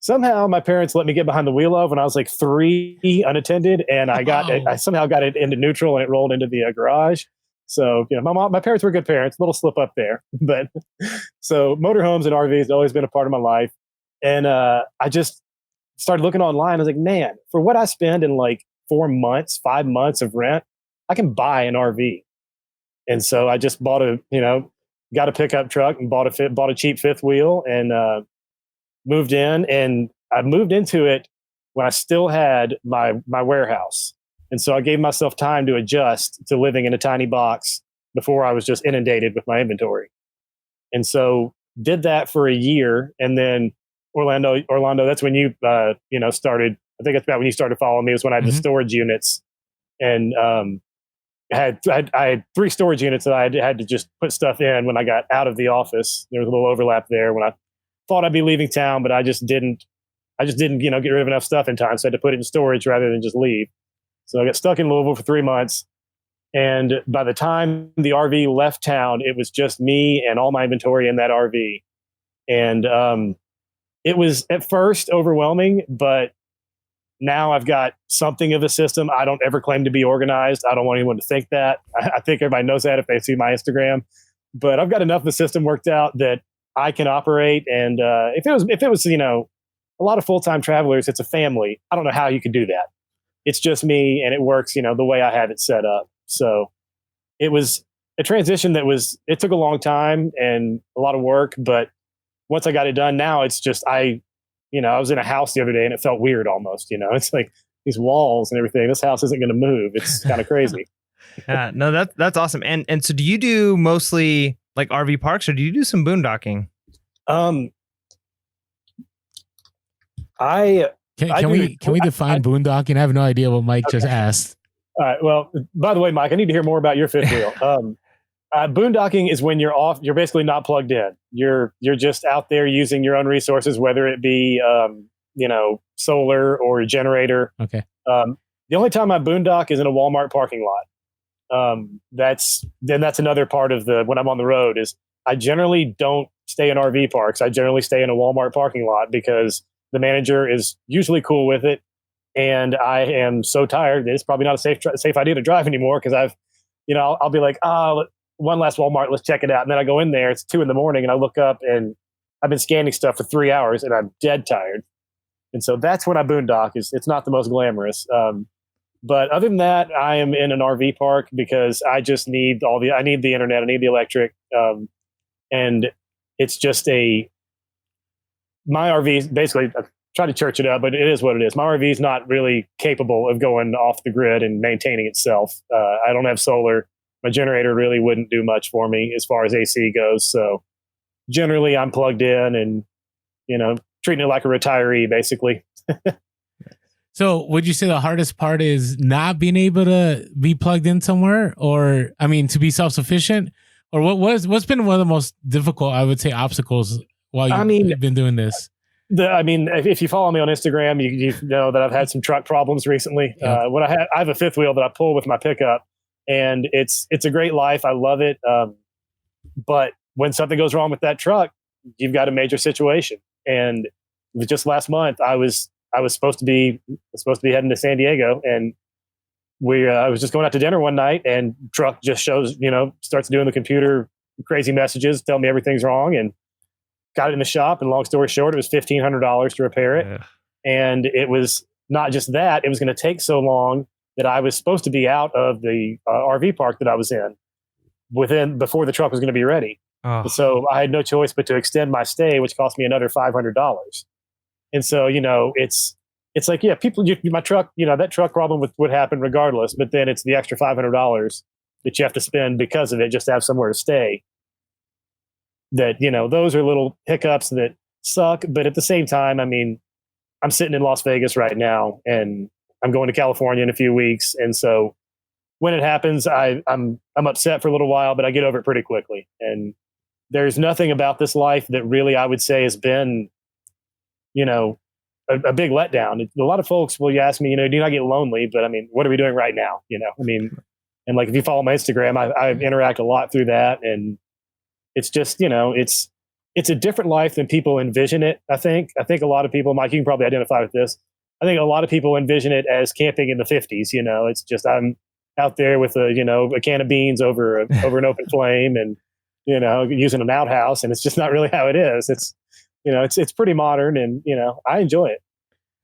[SPEAKER 3] somehow my parents let me get behind the wheel of when I was like 3 unattended, and I somehow got it into neutral and it rolled into the garage. So, my parents were good parents, a little slip up there. But so motorhomes and RVs have always been a part of my life. And I just started looking online. I was like, man, for what I spend in like 4 months, 5 months of rent, I can buy an RV. And so I just bought got a pickup truck and bought a cheap fifth wheel and moved in. And I moved into it when I still had my warehouse. And so I gave myself time to adjust to living in a tiny box before I was just inundated with my inventory. And so did that for a year. And then Orlando, that's when you, started. I think that's about when you started following me, was when I had the storage units. And I had 3 storage units that I had to just put stuff in when I got out of the office. There was a little overlap there when I thought I'd be leaving town, but I just didn't, get rid of enough stuff in time. So I had to put it in storage rather than just leave. So I got stuck in Louisville for 3 months. And by the time the RV left town, it was just me and all my inventory in that RV. And it was at first overwhelming, but now I've got something of a system. I don't ever claim to be organized. I don't want anyone to think that. I think everybody knows that if they see my Instagram. But I've got enough of the system worked out that I can operate. And if it was a lot of full-time travelers, it's a family. I don't know how you could do that. It's just me, and it works, the way I have it set up. So it was a transition it took a long time and a lot of work, but once I got it done, now it's just, I was in a house the other day and it felt weird almost, it's like these walls and everything. This house isn't going to move. It's kind of crazy.
[SPEAKER 1] Yeah, no, that's awesome. And so do you do mostly like RV parks, or do you do some boondocking?
[SPEAKER 2] Can we define boondocking? I have no idea what Mike just asked.
[SPEAKER 3] All right. Well, by the way, Mike, I need to hear more about your fifth wheel. Boondocking is when you're off. You're basically not plugged in. You're just out there using your own resources, whether it be solar or a generator.
[SPEAKER 2] Okay.
[SPEAKER 3] The only time I boondock is in a Walmart parking lot. That's another part of when I'm on the road is I generally don't stay in RV parks. I generally stay in a Walmart parking lot because the manager is usually cool with it. And I am so tired that it's probably not a safe idea to drive anymore because I'll be like, one last Walmart, let's check it out. And then I go in there, it's 2 a.m. and I look up and I've been scanning stuff for 3 hours and I'm dead tired. And so that's when I boondock. It's not the most glamorous. But other than that, I am in an RV park because I just need I need the internet, I need the electric. And it's just my RV, basically, I try to church it up, but it is what it is. My RV is not really capable of going off the grid and maintaining itself. I don't have solar. My generator really wouldn't do much for me as far as AC goes. So generally I'm plugged in and, treating it like a retiree, basically.
[SPEAKER 2] So would you say the hardest part is not being able to be plugged in somewhere, or, to be self-sufficient? Or what's been one of the most difficult, I would say, obstacles while you've been doing this?
[SPEAKER 3] If you follow me on Instagram, you know that I've had some truck problems recently. Yeah. I have a fifth wheel that I pull with my pickup, and it's a great life. I love it. But when something goes wrong with that truck, you've got a major situation. And just last month, I was supposed to be heading to San Diego, and I was just going out to dinner one night, and truck just starts doing the computer crazy messages, tell me everything's wrong, and got it in the shop. And long story short, it was $1,500 to repair it. Yeah. And it was not just that, it was going to take so long that I was supposed to be out of the RV park that I was in before the truck was going to be ready. Oh. So I had no choice but to extend my stay, which cost me another $500. And so, it's like, yeah, my truck, that truck problem would happen regardless, but then it's the extra $500 that you have to spend because of it just to have somewhere to stay. that, those are little hiccups that suck. But at the same time, I mean, I'm sitting in Las Vegas right now, and I'm going to California in a few weeks. And so when it happens, I'm upset for a little while, but I get over it pretty quickly. And there's nothing about this life that really, I would say, has been, a big letdown. A lot of folks will ask me, do you not get lonely? But I mean, what are we doing right now? And like, if you follow my Instagram, I interact a lot through that. And it's just, it's a different life than people envision it. I think a lot of people, Mike, you can probably identify with this. I think a lot of people envision it as camping in the 50s. It's just, I'm out there with a can of beans over an open flame, and, using an outhouse. And it's just not really how it is. It's, it's pretty modern, and, I enjoy it.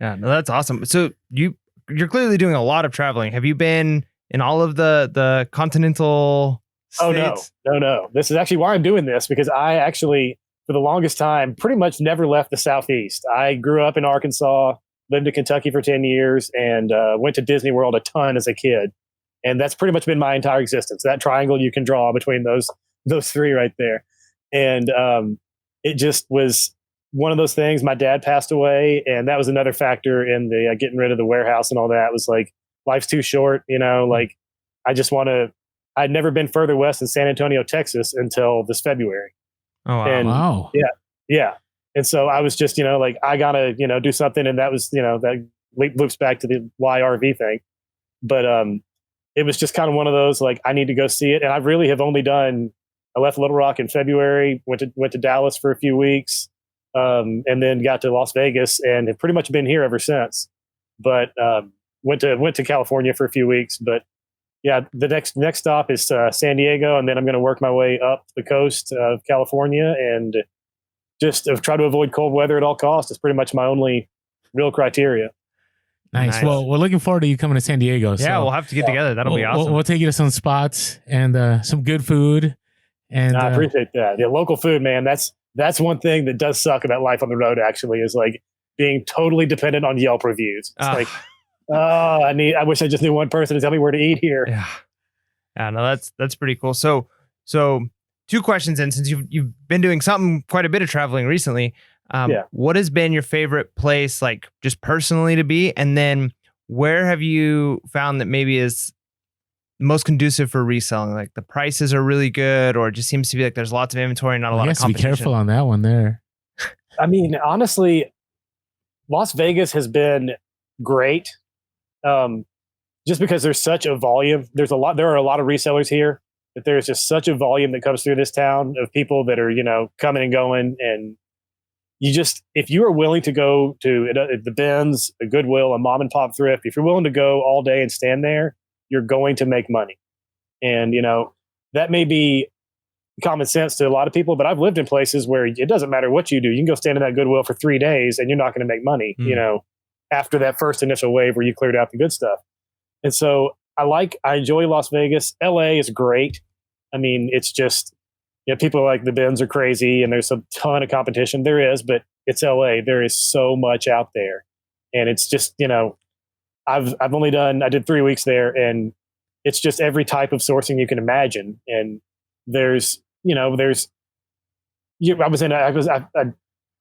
[SPEAKER 1] Yeah, no, that's awesome. So you're clearly doing a lot of traveling. Have you been in all of the continental states?
[SPEAKER 3] Oh, no. This is actually why I'm doing this, because I actually, for the longest time, pretty much never left the Southeast. I grew up in Arkansas, lived in Kentucky for 10 years, and went to Disney World a ton as a kid. And that's pretty much been my entire existence. That triangle you can draw between those three right there. And it just was one of those things. My dad passed away, and that was another factor in the getting rid of the warehouse and all that. It was like, life's too short, like I'd never been further west than San Antonio, Texas until this February.
[SPEAKER 1] Oh, wow.
[SPEAKER 3] And
[SPEAKER 2] wow.
[SPEAKER 3] Yeah. And so I was just, like, I gotta, do something. And that was, that loops back to the YRV thing. But it was just kind of one of those, like, I need to go see it. And I really have only I left Little Rock in February, went to Dallas for a few weeks, and then got to Las Vegas, and have pretty much been here ever since. But went to California for a few weeks. But yeah, the next stop is San Diego, and then I'm going to work my way up the coast of California, and just try to avoid cold weather at all costs. It's pretty much my only real criteria.
[SPEAKER 2] Nice. Well, we're looking forward to you coming to San Diego.
[SPEAKER 1] Yeah, we'll have to get together. That'll be awesome.
[SPEAKER 2] We'll take you to some spots and some good food. And
[SPEAKER 3] I appreciate that. Yeah, local food, man. That's one thing that does suck about life on the road. Actually, is like being totally dependent on Yelp reviews. It's like, I wish I just knew one person to tell me where to eat here.
[SPEAKER 1] Yeah. No, that's pretty cool. So 2 questions in, since you've been doing quite a bit of traveling recently. What has been your favorite place, like just personally, to be? And then where have you found that maybe is most conducive for reselling? Like the prices are really good, or it just seems to be like there's lots of inventory, not a lot of competition.
[SPEAKER 2] Be careful on that one there.
[SPEAKER 3] I mean, honestly, Las Vegas has been great. Just because there's such a volume, there are a lot of resellers here, but there's just such a volume that comes through this town of people that are, coming and going. And if you are willing to go to the Ben's, a Goodwill, a mom and pop thrift, if you're willing to go all day and stand there, you're going to make money. And, that may be common sense to a lot of people, but I've lived in places where it doesn't matter what you do. You can go stand in that Goodwill for 3 days and you're not going to make money, after that first initial wave where you cleared out the good stuff. And so I enjoy Las Vegas. LA is great. I mean, it's just, people like the Benz are crazy and there's a ton of competition. There is, but it's LA. There is so much out there. And it's just, I did 3 weeks there, and it's just every type of sourcing you can imagine. And I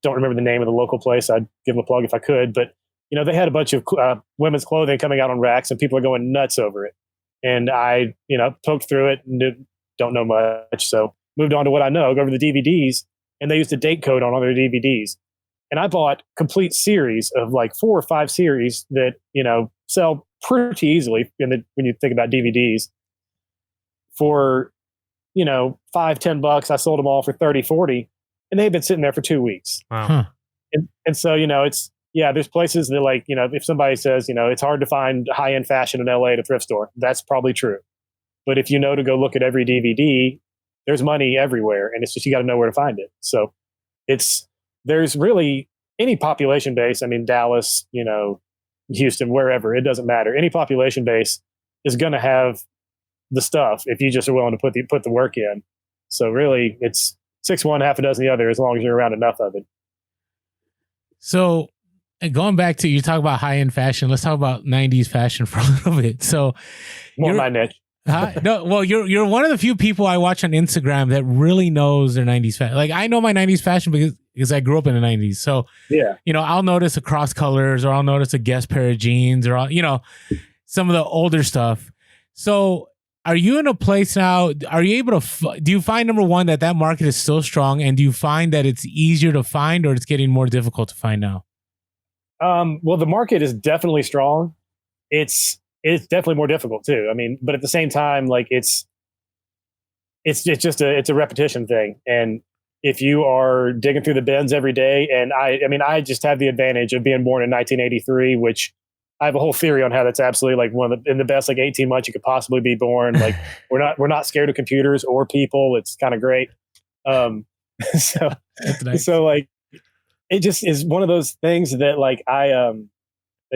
[SPEAKER 3] don't remember the name of the local place. I'd give them a plug if I could, but they had a bunch of women's clothing coming out on racks, and people are going nuts over it. And I, poked through it and don't know much. So moved on to what I know, go over the DVDs, and they used a date code on all their DVDs. And I bought complete series of like 4 or 5 series that, sell pretty easily when you think about DVDs for, $5-10. I sold them all for 30-40, and they've been sitting there for 2 weeks.
[SPEAKER 1] Wow. Huh.
[SPEAKER 3] And so, there's places that, like, if somebody says, it's hard to find high-end fashion in LA at a thrift store, that's probably true. But if to go look at every DVD, there's money everywhere, and it's just, you got to know where to find it. So there's really any population base. I mean, Dallas, Houston, wherever, it doesn't matter. Any population base is going to have the stuff if you just are willing to put the work in. So really, it's 6 one, half a dozen the other, as long as you're around enough of it.
[SPEAKER 2] So going back to, you talk about high-end fashion, let's talk about 90s fashion for a little bit. So
[SPEAKER 3] more my niche.
[SPEAKER 2] No, well, you're one of the few people I watch on Instagram that really knows their 90s fashion. Like I know my 90s fashion because I grew up in the 90s. So,
[SPEAKER 3] Yeah.
[SPEAKER 2] I'll notice a cross colors or I'll notice a Guess pair of jeans or, some of the older stuff. So are you in a place now? Are you able to, do you find, number one, that market is still strong? And do you find that it's easier to find or it's getting more difficult to find now?
[SPEAKER 3] Well, the market is definitely strong. It's definitely more difficult too. I mean, but at the same time, like it's just a repetition thing. And if you are digging through the bins every day, and I just have the advantage of being born in 1983, which I have a whole theory on how that's absolutely like in the best like 18 months you could possibly be born. Like we're not scared of computers or people. It's kind of great. So
[SPEAKER 2] nice.
[SPEAKER 3] so like it just is one of those things that like I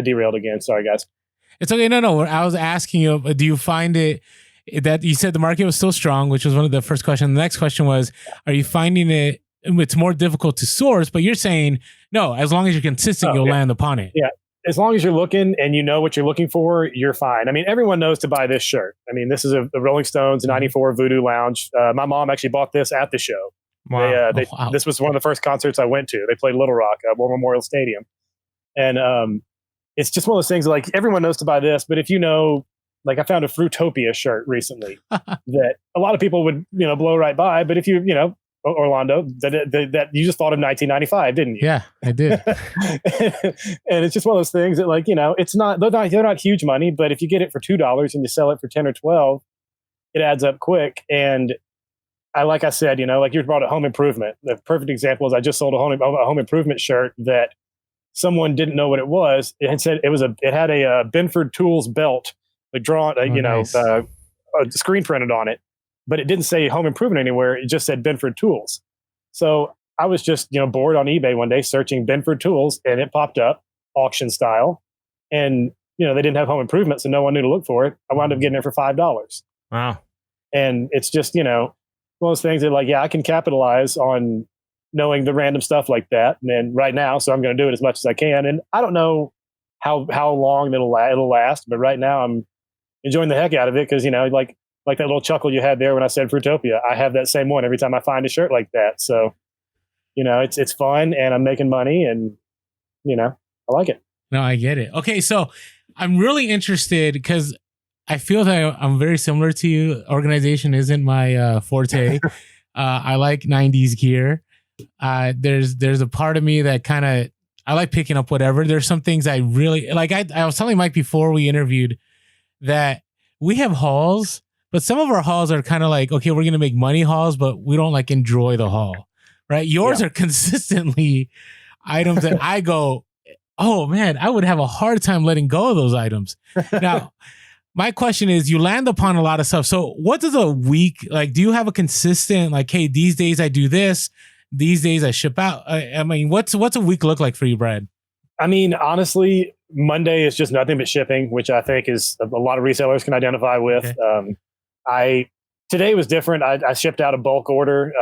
[SPEAKER 3] derailed again. Sorry guys.
[SPEAKER 2] It's okay. No. I was asking you, do you find it that you said the market was still strong, which was one of the first questions. The next question was, are you finding it's more difficult to source, but you're saying no, as long as you're consistent, you'll land upon it.
[SPEAKER 3] Yeah. As long as you're looking and you know what you're looking for, you're fine. I mean, everyone knows to buy this shirt. I mean, this is a Rolling Stones 94 Voodoo Lounge. My mom actually bought this at the show.
[SPEAKER 1] Wow.
[SPEAKER 3] Wow. This was one of the first concerts I went to. They played Little Rock, War Memorial Stadium. And it's just one of those things like everyone knows to buy this. But if you know, like I found a Fruitopia shirt recently that a lot of people would, blow right by. But if you Orlando, that you just thought of 1995, didn't you?
[SPEAKER 2] Yeah, I did.
[SPEAKER 3] And it's just one of those things that, like, it's not they're not huge money, but if you get it for $2 and you sell it for 10 or 12, it adds up quick. And like I said, like you brought a home improvement. The perfect example is I just sold a home improvement shirt that someone didn't know what it was. It had said it had a Benford Tools belt, like drawn, nice. Screen printed on it. But it didn't say home improvement anywhere. It just said Benford Tools. So I was just, bored on eBay one day searching Benford Tools, and it popped up auction style. And, they didn't have home improvement, so no one knew to look for it. I wound up getting it for $5.
[SPEAKER 1] Wow.
[SPEAKER 3] And it's just, one of those things that like, yeah, I can capitalize on knowing the random stuff like that. And then right now, so I'm going to do it as much as I can. And I don't know how long it'll last, but right now I'm enjoying the heck out of it because, like that little chuckle you had there when I said Fruitopia, I have that same one every time I find a shirt like that. So, it's fun and I'm making money and, I like it.
[SPEAKER 2] No, I get it. Okay. So I'm really interested because I feel that I'm very similar to you. Organization isn't my forte. I like 90s gear. There's a part of me that I like picking up whatever. There's some things I really like. I was telling Mike before we interviewed that we have hauls, but some of our hauls are kind of like, okay, we're going to make money hauls, but we don't like enjoy the haul, right? Yours are consistently items that I go, oh man, I would have a hard time letting go of those items. Now, my question is, you land upon a lot of stuff. So what does a week, like, do you have a consistent, like, hey, these days I do this, these days I ship out? I mean, what's a week look like for you, Brad?
[SPEAKER 3] I mean, honestly, Monday is just nothing but shipping, which I think is a lot of resellers can identify with. Okay. Today was different. I shipped out a bulk order.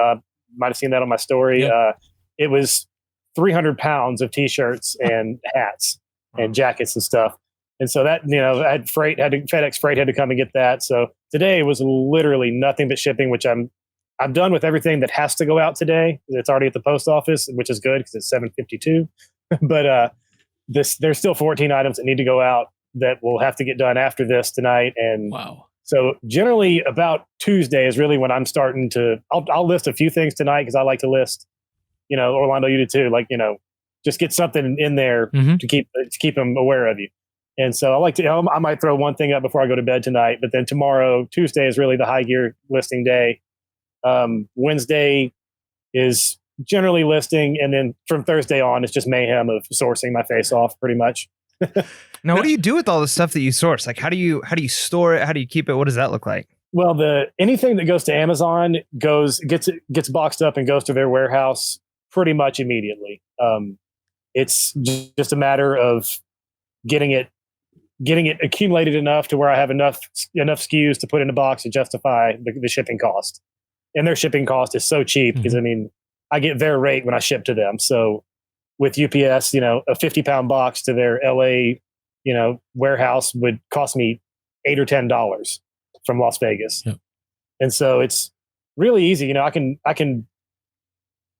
[SPEAKER 3] Might have seen that on my story. Yep. It was 300 pounds of t-shirts and hats and jackets and stuff. And so that, I had FedEx freight had to come and get that. So today was literally nothing but shipping, which I'm done with everything that has to go out today. It's already at the post office, which is good because it's 7:52. But there's still 14 items that need to go out that will have to get done after this tonight. And
[SPEAKER 2] wow.
[SPEAKER 3] So generally about Tuesday is really when I'm starting to, I'll list a few things tonight because I like to list, Orlando, you do too. Like, just get something in there to keep them aware of you. And so I like to, I might throw one thing up before I go to bed tonight, but then tomorrow, Tuesday is really the high gear listing day. Wednesday is generally listing. And then from Thursday on, it's just mayhem of sourcing my face off pretty much.
[SPEAKER 1] Now, what do you do with all the stuff that you source? Like, how do you store it? How do you keep it? What does that look like?
[SPEAKER 3] Well, anything that goes to Amazon gets boxed up and goes to their warehouse pretty much immediately. It's just a matter of getting it accumulated enough to where I have enough SKUs to put in a box to justify the shipping cost. And their shipping cost is so cheap because I get their rate when I ship to them. So with UPS, a 50-pound box to their LA, warehouse would cost me $8 or $10. from Las Vegas.
[SPEAKER 2] Yep.
[SPEAKER 3] And so it's really easy. You know, I can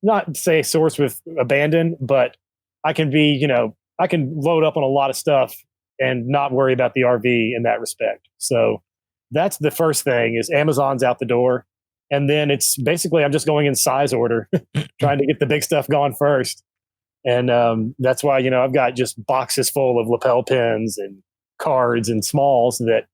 [SPEAKER 3] not say source with abandon, but I can be, you know, I can load up on a lot of stuff and not worry about the RV in that respect. So that's the first thing is Amazon's out the door. And then it's basically, I'm just going in size order, trying to get the big stuff gone first. And that's why, you know, I've got just boxes full of lapel pins and cards and smalls that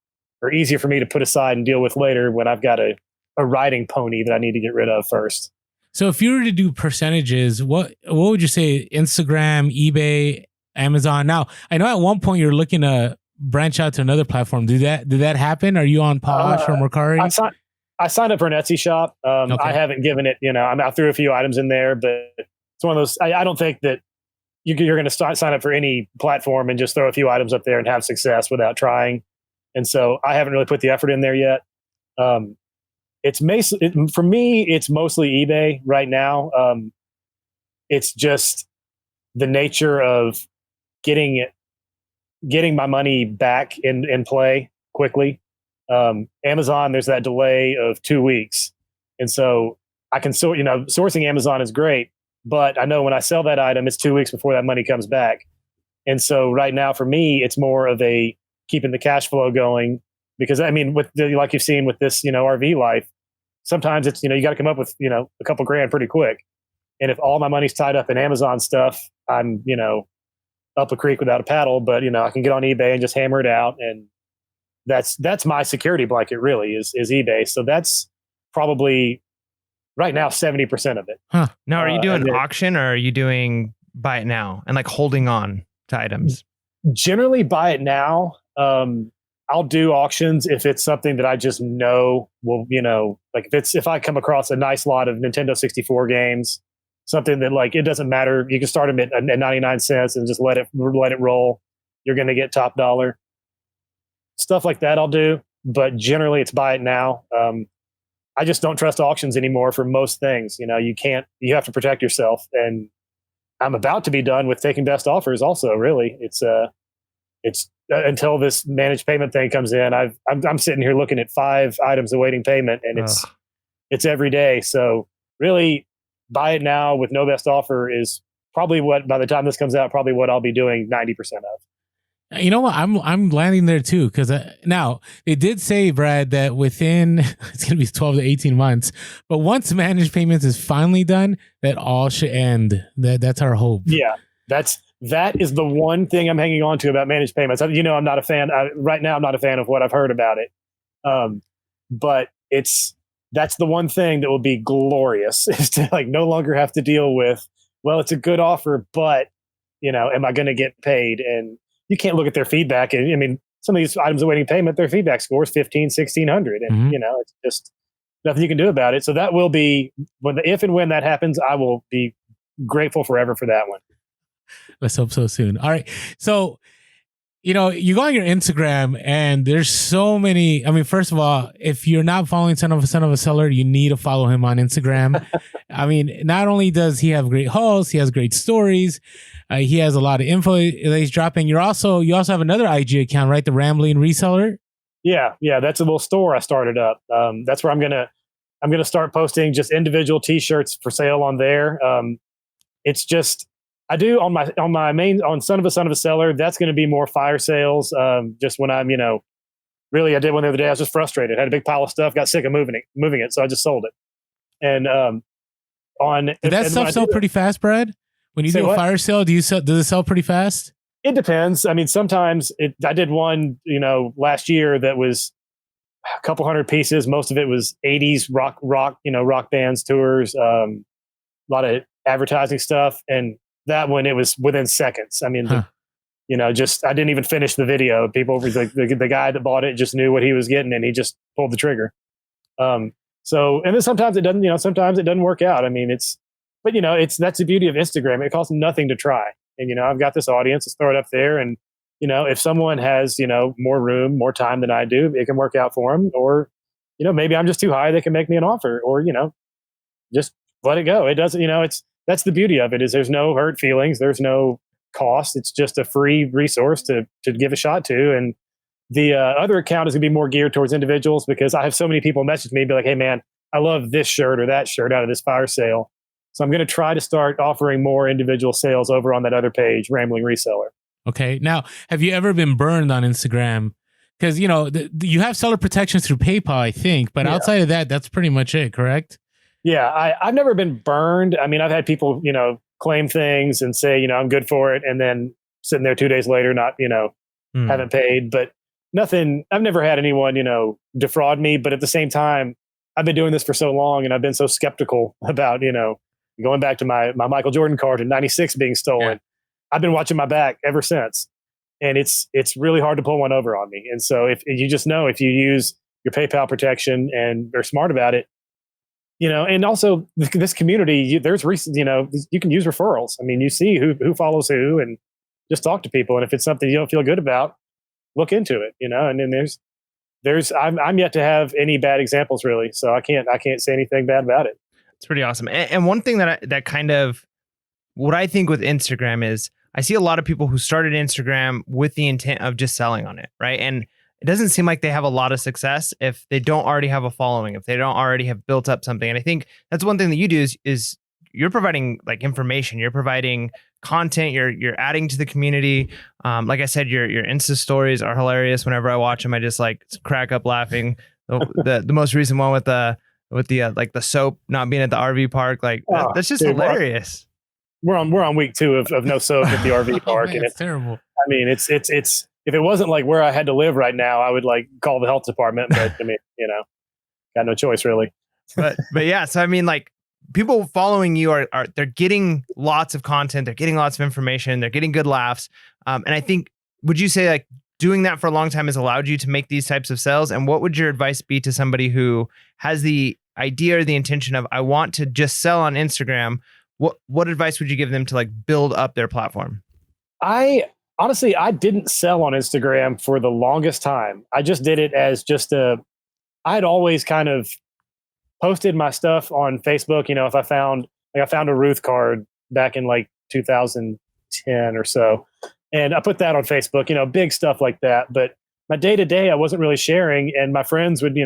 [SPEAKER 3] are easier for me to put aside and deal with later when I've got a riding pony that I need to get rid of first.
[SPEAKER 2] So if you were to do percentages, what would you say? Instagram, eBay, Amazon. Now, I know at one point you're looking to branch out to another platform. Did that happen? Are you on Posh or Mercari?
[SPEAKER 3] I signed up for an Etsy shop. Okay. I haven't given it, you know, I threw a few items in there, but it's one of those, I don't think that you're going to sign up for any platform and just throw a few items up there and have success without trying. And so I haven't really put the effort in there yet. For me, it's mostly eBay right now. It's just the nature of getting my money back in play quickly. Amazon, there's that delay of 2 weeks. And so I can sourcing Amazon is great, but I know when I sell that item, it's 2 weeks before that money comes back. And so right now for me, it's more of a keeping the cash flow going, because I mean, like you've seen with this, you know, RV life, sometimes it's, you know, you got to come up with, you know, a couple grand pretty quick. And if all my money's tied up in Amazon stuff, I'm, you know, up a creek without a paddle, but you know, I can get on eBay and just hammer it out. And that's my security blanket really is eBay. So that's probably right now 70% of it.
[SPEAKER 1] Huh. Now, are you doing auction or are you doing buy it now and like holding on to items?
[SPEAKER 3] Generally buy it now. I'll do auctions if it's something that I just know will, you know, like if I come across a nice lot of Nintendo 64 games, something that like, it doesn't matter. You can start them at 99 cents and just let it roll. You're going to get top dollar. Stuff like that I'll do, but generally it's buy it now. I just don't trust auctions anymore for most things. You know, you have to protect yourself, and I'm about to be done with taking best offers also, really. It's until this managed payment thing comes in, I'm sitting here looking at 5 items awaiting payment, and it's every day. So really buy it now with no best offer is probably what, by the time this comes out, probably what I'll be doing 90% of.
[SPEAKER 2] You know what? I'm landing there too, because now they did say, Brad, that within it's going to be 12 to 18 months, but once managed payments is finally done, that all should end. That's our hope. Yeah,
[SPEAKER 3] that is the one thing I'm hanging on to about managed payments. You know, I'm not a fan right now. I'm not a fan of what I've heard about it, but that's the one thing that will be glorious is to like no longer have to deal with. Well, it's a good offer, but you know, am I going to get paid? And you can't look at their feedback. And I mean, some of these items awaiting payment, their feedback score is 1,600. And, you know, it's just nothing you can do about it. So that will be, if and when that happens, I will be grateful forever for that one.
[SPEAKER 2] Let's hope so soon. All right. So, you know, you go on your Instagram and there's so many. I mean, first of all, if you're not following Son of a Seller, you need to follow him on Instagram. I mean, not only does he have great hauls, he has great stories. He has a lot of info that he's dropping. You also have another IG account, right? The Rambling Reseller.
[SPEAKER 3] Yeah. That's a little store I started up. That's where I'm gonna start posting just individual T-shirts for sale on there. It's just I do on my main on Son of a Seller. That's going to be more fire sales. Just when I'm, you know, really I did one the other day. I was just frustrated. I had a big pile of stuff, got sick of moving it, so I just sold it. And
[SPEAKER 2] did that stuff sell pretty fast, Brad? When you do a fire sale, does it sell pretty fast?
[SPEAKER 3] It depends. I mean, sometimes I did one, you know, last year that was a couple hundred pieces. Most of it was 80s rock bands, tours, a lot of advertising stuff. And that one, it was within seconds. I mean, you know, just, I didn't even finish the video. People were like, the guy that bought it just knew what he was getting and he just pulled the trigger. So, and then sometimes it doesn't work out. I mean, but you know, that's the beauty of Instagram. It costs nothing to try. And, you know, I've got this audience, let's throw it up there. And, you know, if someone has, you know, more room, more time than I do, it can work out for them. Or, you know, maybe I'm just too high. They can make me an offer, or, you know, just let it go. It doesn't, you know, that's the beauty of it is there's no hurt feelings. There's no cost. It's just a free resource to give a shot to. And The other account is going to be more geared towards individuals because I have so many people message me and be like, hey, man, I love this shirt or that shirt out of this fire sale. So I'm going to try to start offering more individual sales over on that other page, Rambling Reseller.
[SPEAKER 2] Okay. Now, have you ever been burned on Instagram? Because, you have seller protections through PayPal, I think. But outside of that, that's pretty much it, correct?
[SPEAKER 3] Yeah, I've never been burned. I mean, I've had people, claim things and say, I'm good for it. And then sitting there 2 days later, not, haven't paid. But nothing, I've never had anyone, defraud me. But at the same time, I've been doing this for so long and I've been so skeptical about, going back to my Michael Jordan card in '96 being stolen. Yeah. I've been watching my back ever since. And it's really hard to pull one over on me. And so if you just know, if you use your PayPal protection and are smart about it, and also this community, there's you can use referrals. I mean, you see who follows who and just talk to people. And if it's something you don't feel good about, look into it, and then I'm yet to have any bad examples really. So I can't say anything bad about it.
[SPEAKER 1] It's pretty awesome. And one thing that kind of, what I think with Instagram is, I see a lot of people who started Instagram with the intent of just selling on it, right? And it doesn't seem like they have a lot of success if they don't already have a following, if they don't already have built up something. And I think that's one thing that you do is you're providing like information, you're providing content, you're adding to the community. Like I said, your Insta stories are hilarious. Whenever I watch them, I just like crack up laughing. The most recent one with the like the soap not being at the RV park, like that's just hilarious.
[SPEAKER 3] We're on week 2 of no soap at the RV park,
[SPEAKER 2] man,
[SPEAKER 3] and
[SPEAKER 2] it's terrible.
[SPEAKER 3] I mean, it's if it wasn't like where I had to live right now, I would like call the health department. But I mean, got no choice really.
[SPEAKER 1] But yeah, so I mean, like people following you are they're getting lots of content, they're getting lots of information, they're getting good laughs, and I think, would you say like doing that for a long time has allowed you to make these types of sales? And what would your advice be to somebody who has the idea or the intention of, I want to just sell on Instagram? What advice would you give them to like build up their platform?
[SPEAKER 3] I didn't sell on Instagram for the longest time. I just did it as I'd always kind of posted my stuff on Facebook. If I found a Ruth card back in like 2010 or so, and I put that on Facebook, big stuff like that. But my day to day, I wasn't really sharing, and my friends would,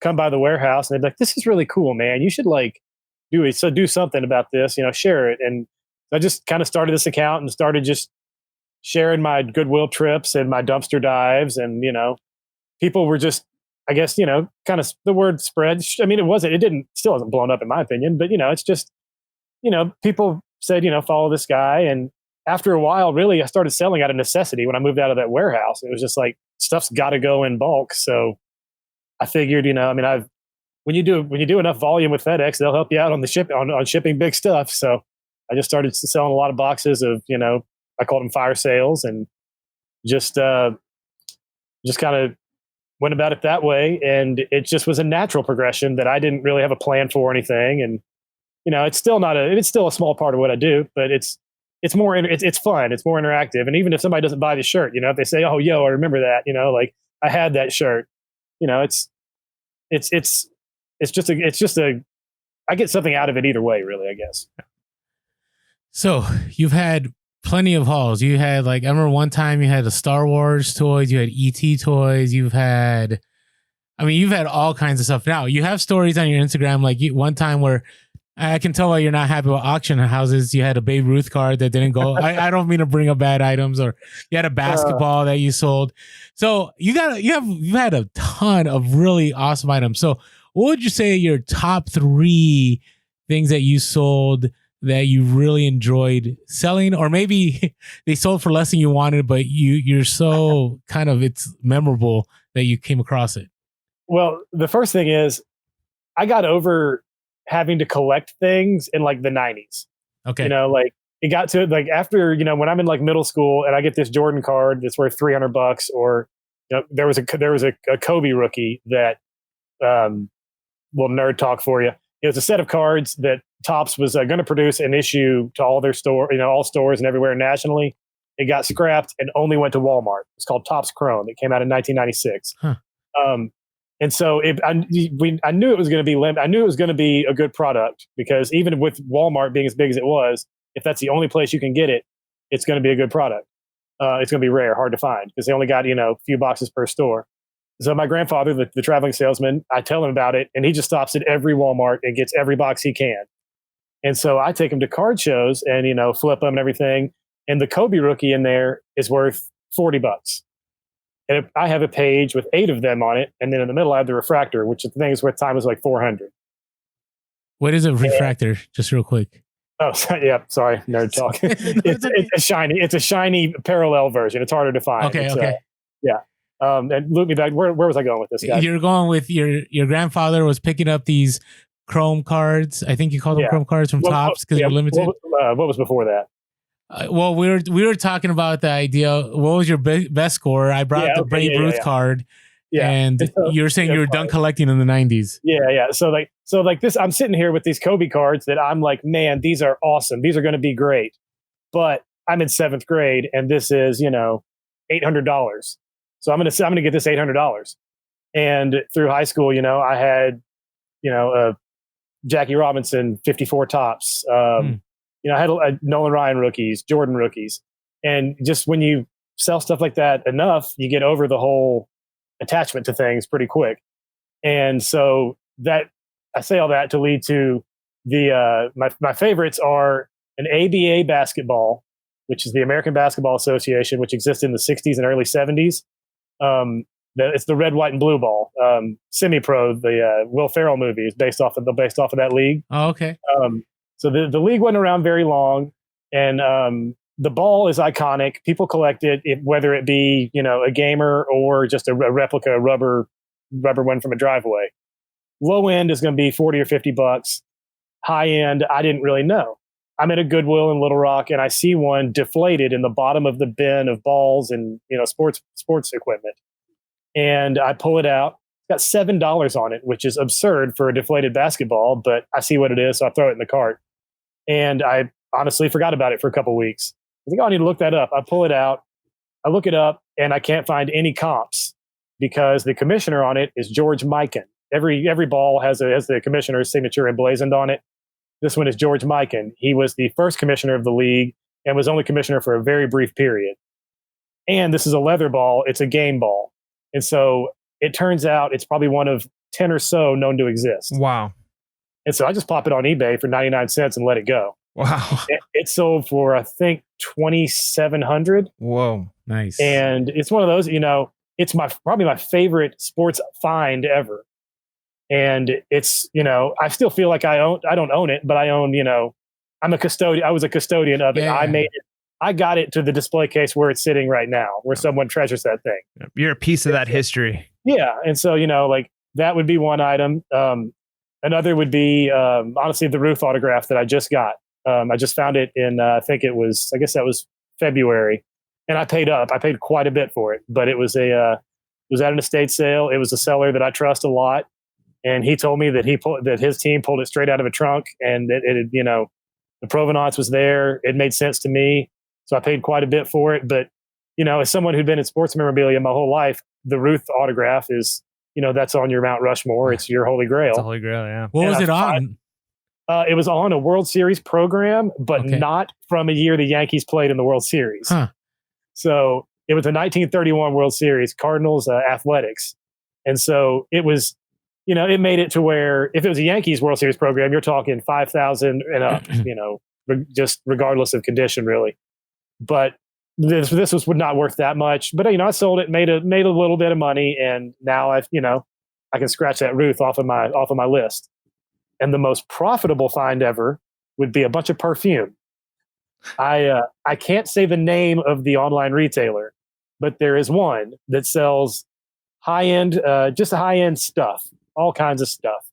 [SPEAKER 3] come by the warehouse and they'd be like, this is really cool, man. You should like do something about this, share it. And I just kind of started this account and started just sharing my Goodwill trips and my dumpster dives. And, people were just, I guess, kind of the word spread. I mean, still hasn't blown up in my opinion, but, it's just, people said, follow this guy. And after a while, really, I started selling out of necessity when I moved out of that warehouse. It was just like, stuff's got to go in bulk. So I figured, when you do enough volume with FedEx, they'll help you out on the on shipping big stuff. So I just started selling a lot of boxes of, I called them fire sales, and just kind of went about it that way. And it just was a natural progression that I didn't really have a plan for or anything. And, it's still a small part of what I do, but it's more, it's fun. It's more interactive. And even if somebody doesn't buy the shirt, if they say, oh, yo, I remember that, like I had that shirt, I get something out of it either way, really, I guess.
[SPEAKER 2] So you've had plenty of hauls. You had I remember one time you had the Star Wars toys, you had ET toys, you've had all kinds of stuff. Now you have stories on your Instagram, like one time where I can tell why you're not happy with auction houses. You had a Babe Ruth card that didn't go. I don't mean to bring up bad items, or you had a basketball that you sold. So you've had a ton of really awesome items. So what would you say are your top 3 things that you sold that you really enjoyed selling, or maybe they sold for less than you wanted, but you're so kind of, it's memorable that you came across it?
[SPEAKER 3] Well, the first thing is I got over having to collect things in like the 90s.
[SPEAKER 2] Okay.
[SPEAKER 3] It got to after, when I'm in like middle school and I get this Jordan card that's worth $300, or, there was a Kobe rookie that, nerd talk for you. It was a set of cards that Topps was going to produce and issue to all their all stores and everywhere nationally. It got scrapped and only went to Walmart. It's called Topps Chrome. It came out in 1996.
[SPEAKER 2] Huh.
[SPEAKER 3] And so I knew it was going to be I knew it was going to be a good product, because even with Walmart being as big as it was, if that's the only place you can get it, it's going to be a good product. it's going to be rare, hard to find because they only got, a few boxes per store. So my grandfather, the traveling salesman, I tell him about it, and he just stops at every Walmart and gets every box he can. And so I take him to card shows and, flip them and everything. And the Kobe rookie in there is worth $40. And I have a page with 8 of them on it. And then in the middle, I have the refractor, which the thing is worth time is like 400.
[SPEAKER 2] What is a refractor? Just real quick.
[SPEAKER 3] Oh, yeah. Sorry, nerd talk. It's a shiny parallel version. It's harder to find.
[SPEAKER 2] Okay.
[SPEAKER 3] Yeah. And loop me back. Where was I going with this guy?
[SPEAKER 2] You're going with your grandfather was picking up these Chrome cards. I think you called them Chrome cards from Topps because you're limited.
[SPEAKER 3] What was before that?
[SPEAKER 2] Well, we were talking about the idea. What was your best score? I brought the Babe Ruth card. Yeah. And so, you're saying you were done collecting in the 90s.
[SPEAKER 3] Yeah. So like this, I'm sitting here with these Kobe cards that I'm like, man, these are awesome. These are going to be great. But I'm in 7th grade and this is, $800. So I'm going to get this $800. And through high school, I had, Jackie Robinson, 54 tops. I had Nolan Ryan rookies, Jordan rookies. And just when you sell stuff like that enough, you get over the whole attachment to things pretty quick. And so that I say all that to lead to the my favorites are an ABA basketball, which is the American Basketball Association, which existed in the 60s and early 70s. It's the red, white, and blue ball. Semi-Pro, the Will Ferrell movie is based off of that league.
[SPEAKER 2] Oh, okay.
[SPEAKER 3] So the league wasn't around very long, and the ball is iconic. People collect it, whether it be a gamer or just a replica rubber one from a driveway. Low end is going to be $40 or $50. High end, I didn't really know. I'm at a Goodwill in Little Rock, and I see one deflated in the bottom of the bin of balls and sports equipment. And I pull it out. It's got $7 on it, which is absurd for a deflated basketball, but I see what it is, so I throw it in the cart. And I honestly forgot about it for a couple of weeks. I think I need to look that up. I pull it out. I look it up, and I can't find any comps because the commissioner on it is George Mikan. Every ball has the commissioner's signature emblazoned on it. This one is George Mikan. He was the first commissioner of the league and was only commissioner for a very brief period. And this is a leather ball. It's a game ball. And so it turns out it's probably one of 10 or so known to exist.
[SPEAKER 1] Wow.
[SPEAKER 3] And so I just pop it on eBay for 99 cents and let it go.
[SPEAKER 1] Wow.
[SPEAKER 3] It sold for, I think, $2,700.
[SPEAKER 1] Whoa.
[SPEAKER 2] Nice.
[SPEAKER 3] And it's one of those, it's probably my favorite sports find ever. And it's, I still feel like I don't own it, but I own, I'm a custodian. I was a custodian of it.
[SPEAKER 2] Yeah.
[SPEAKER 3] I made it. I got it to the display case where it's sitting right now, where someone treasures that thing.
[SPEAKER 1] You're a piece of that history.
[SPEAKER 3] Yeah. And so, like that would be one item. Another would be, honestly, the Ruth autograph that I just got. I just found it in, I guess that was February, and I paid up. I paid quite a bit for it, but it was at an estate sale. It was a seller that I trust a lot. And he told me that that his team pulled it straight out of a trunk, and that it had, the provenance was there. It made sense to me. So I paid quite a bit for it. But, as someone who'd been in sports memorabilia my whole life, the Ruth autograph is, that's on your Mount Rushmore. It's your holy grail.
[SPEAKER 1] It's a holy grail, yeah.
[SPEAKER 2] What was it on?
[SPEAKER 3] It was on a World Series program, but not from a year the Yankees played in the World Series.
[SPEAKER 2] Huh.
[SPEAKER 3] So it was the 1931 World Series, Cardinals Athletics. And so it was, it made it to where if it was a Yankees World Series program, you're talking 5,000 and up, just regardless of condition, really. But this would not worth that much. But I sold it, made a little bit of money, and now I can scratch that Ruth off of my list. And the most profitable find ever would be a bunch of perfume. I can't say the name of the online retailer, but there is one that sells high-end, just high-end stuff, all kinds of stuff.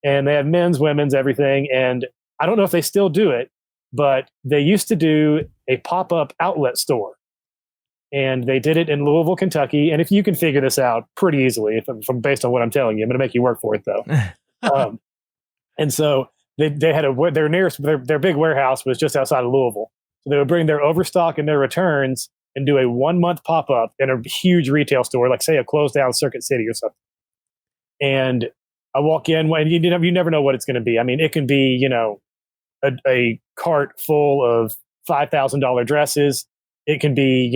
[SPEAKER 3] And they have men's, women's, everything. And I don't know if they still do it, but they used to do a pop-up outlet store. And they did it in Louisville, Kentucky. And if you can figure this out pretty easily, from based on what I'm telling you, I'm going to make you work for it, though. And so they had their big warehouse was just outside of Louisville. So they would bring their overstock and their returns and do a 1-month pop-up in a huge retail store, like say a closed down Circuit City or something. And I walk in, and you never know what it's going to be. I mean, it can be, a cart full of $5,000 dresses. It can be,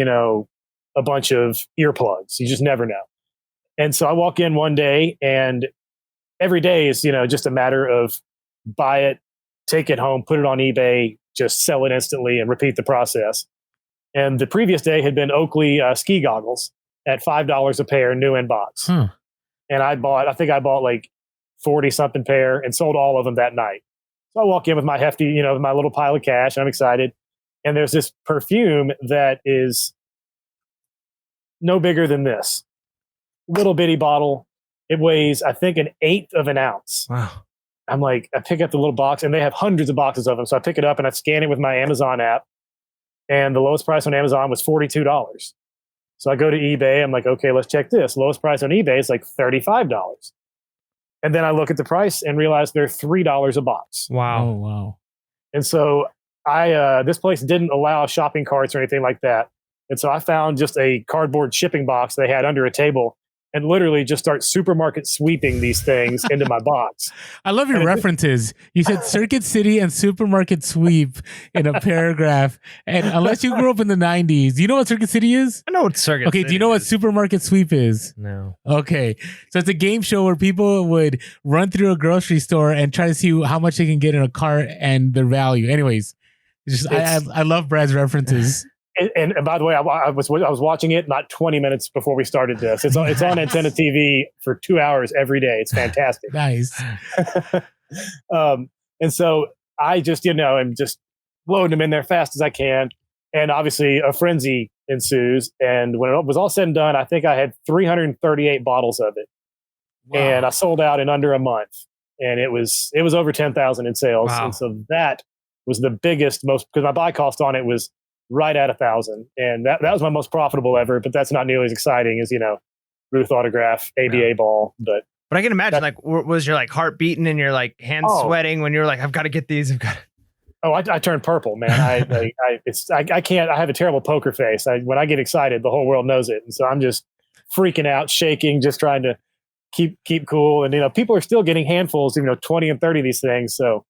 [SPEAKER 3] a bunch of earplugs. You just never know. And so I walk in one day, and every day is, just a matter of buy it, take it home, put it on eBay, just sell it instantly and repeat the process. And the previous day had been Oakley ski goggles at $5 a pair, new in box. And I think I bought like 40 something pair and sold all of them that night. So I walk in with my hefty, my little pile of cash, and I'm excited. And there's this perfume that is no bigger than this little bitty bottle. It weighs, I think, 1/8 of an ounce.
[SPEAKER 1] Wow.
[SPEAKER 3] I'm like, I pick up the little box, and they have hundreds of boxes of them. So I pick it up and I scan it with my Amazon app. And the lowest price on Amazon was $42. So I go to eBay. I'm like, okay, let's check this. Lowest price on eBay is like $35. And then I look at the price and realize they're $3 a box.
[SPEAKER 1] Wow.
[SPEAKER 2] Oh, wow.
[SPEAKER 3] And so this place didn't allow shopping carts or anything like that. And so I found just a cardboard shipping box they had under a table, and literally just start supermarket sweeping these things into my box.
[SPEAKER 2] I love your references. You said Circuit City and supermarket sweep in a paragraph. And unless you grew up in the 90s, do you know what Circuit City is?
[SPEAKER 1] I know what Circuit
[SPEAKER 2] Okay,
[SPEAKER 1] City
[SPEAKER 2] do you know what
[SPEAKER 1] is.
[SPEAKER 2] supermarket sweep is?
[SPEAKER 1] No.
[SPEAKER 2] Okay. So it's a game show where people would run through a grocery store and try to see how much they can get in a cart and their value. Anyways, I love Brad's references.
[SPEAKER 3] And by the way, I was watching it not 20 minutes before we started this. It's on Antenna TV for 2 hours every day. It's fantastic.
[SPEAKER 2] Nice.
[SPEAKER 3] And so I just, am just loading them in there fast as I can. And obviously a frenzy ensues. And when it was all said and done, I think I had 338 bottles of it. Wow. And I sold out in under a month. And it was over 10,000 in sales.
[SPEAKER 1] Wow.
[SPEAKER 3] And so that was the biggest, because my buy cost on it was right at 1,000. And that was my most profitable ever, but that's not nearly as exciting as, Ruth autograph, ABA ball. But
[SPEAKER 1] I can imagine, was your heart beating and your hands sweating when you were like, I've got to get these.
[SPEAKER 3] Oh, I turned purple, man. I can't, I have a terrible poker face. When I get excited, the whole world knows it. And so I'm just freaking out, shaking, just trying to keep cool. And, people are still getting handfuls, 20 and 30 of these things. So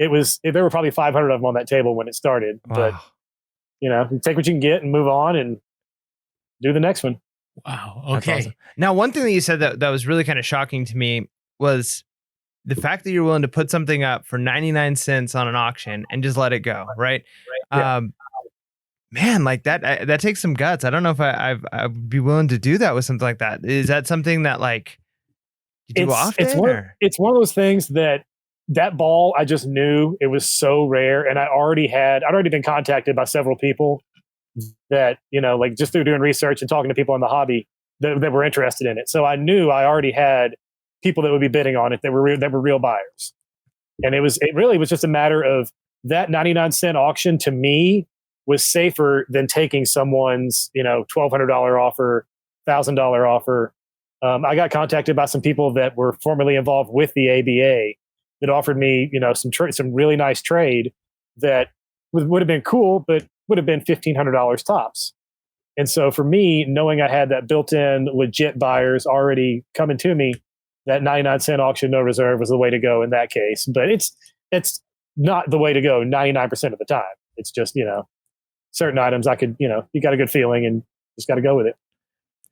[SPEAKER 3] there were probably 500 of them on that table when it started,
[SPEAKER 1] Wow.
[SPEAKER 3] but you take what you can get and move on and do the next one.
[SPEAKER 2] Wow.
[SPEAKER 1] That's
[SPEAKER 2] Okay.
[SPEAKER 1] awesome. Now, one thing that you said that was really kind of shocking to me was the fact that you're willing to put something up for 99 cents on an auction and just let it go. Right.
[SPEAKER 3] Yeah.
[SPEAKER 1] Man, that takes some guts. I don't know if I'd be willing to do that with something like that. Is that something that you do often?
[SPEAKER 3] It's one of those things that ball, I just knew it was so rare. And I'd already been contacted by several people that, just through doing research and talking to people in the hobby that were interested in it. So I knew I already had people that would be bidding on it that were real buyers. And it really was just a matter of that 99-cent auction to me was safer than taking someone's, $1,200 offer, $1,000 offer. I got contacted by some people that were formerly involved with the ABA that offered me, some really nice trade that would have been cool, but would have been $1,500 tops. And so for me, knowing I had that built-in legit buyers already coming to me, that 99-cent auction, no reserve was the way to go in that case. But it's not the way to go 99% of the time. It's just, certain items I could, you got a good feeling and just got to go with it.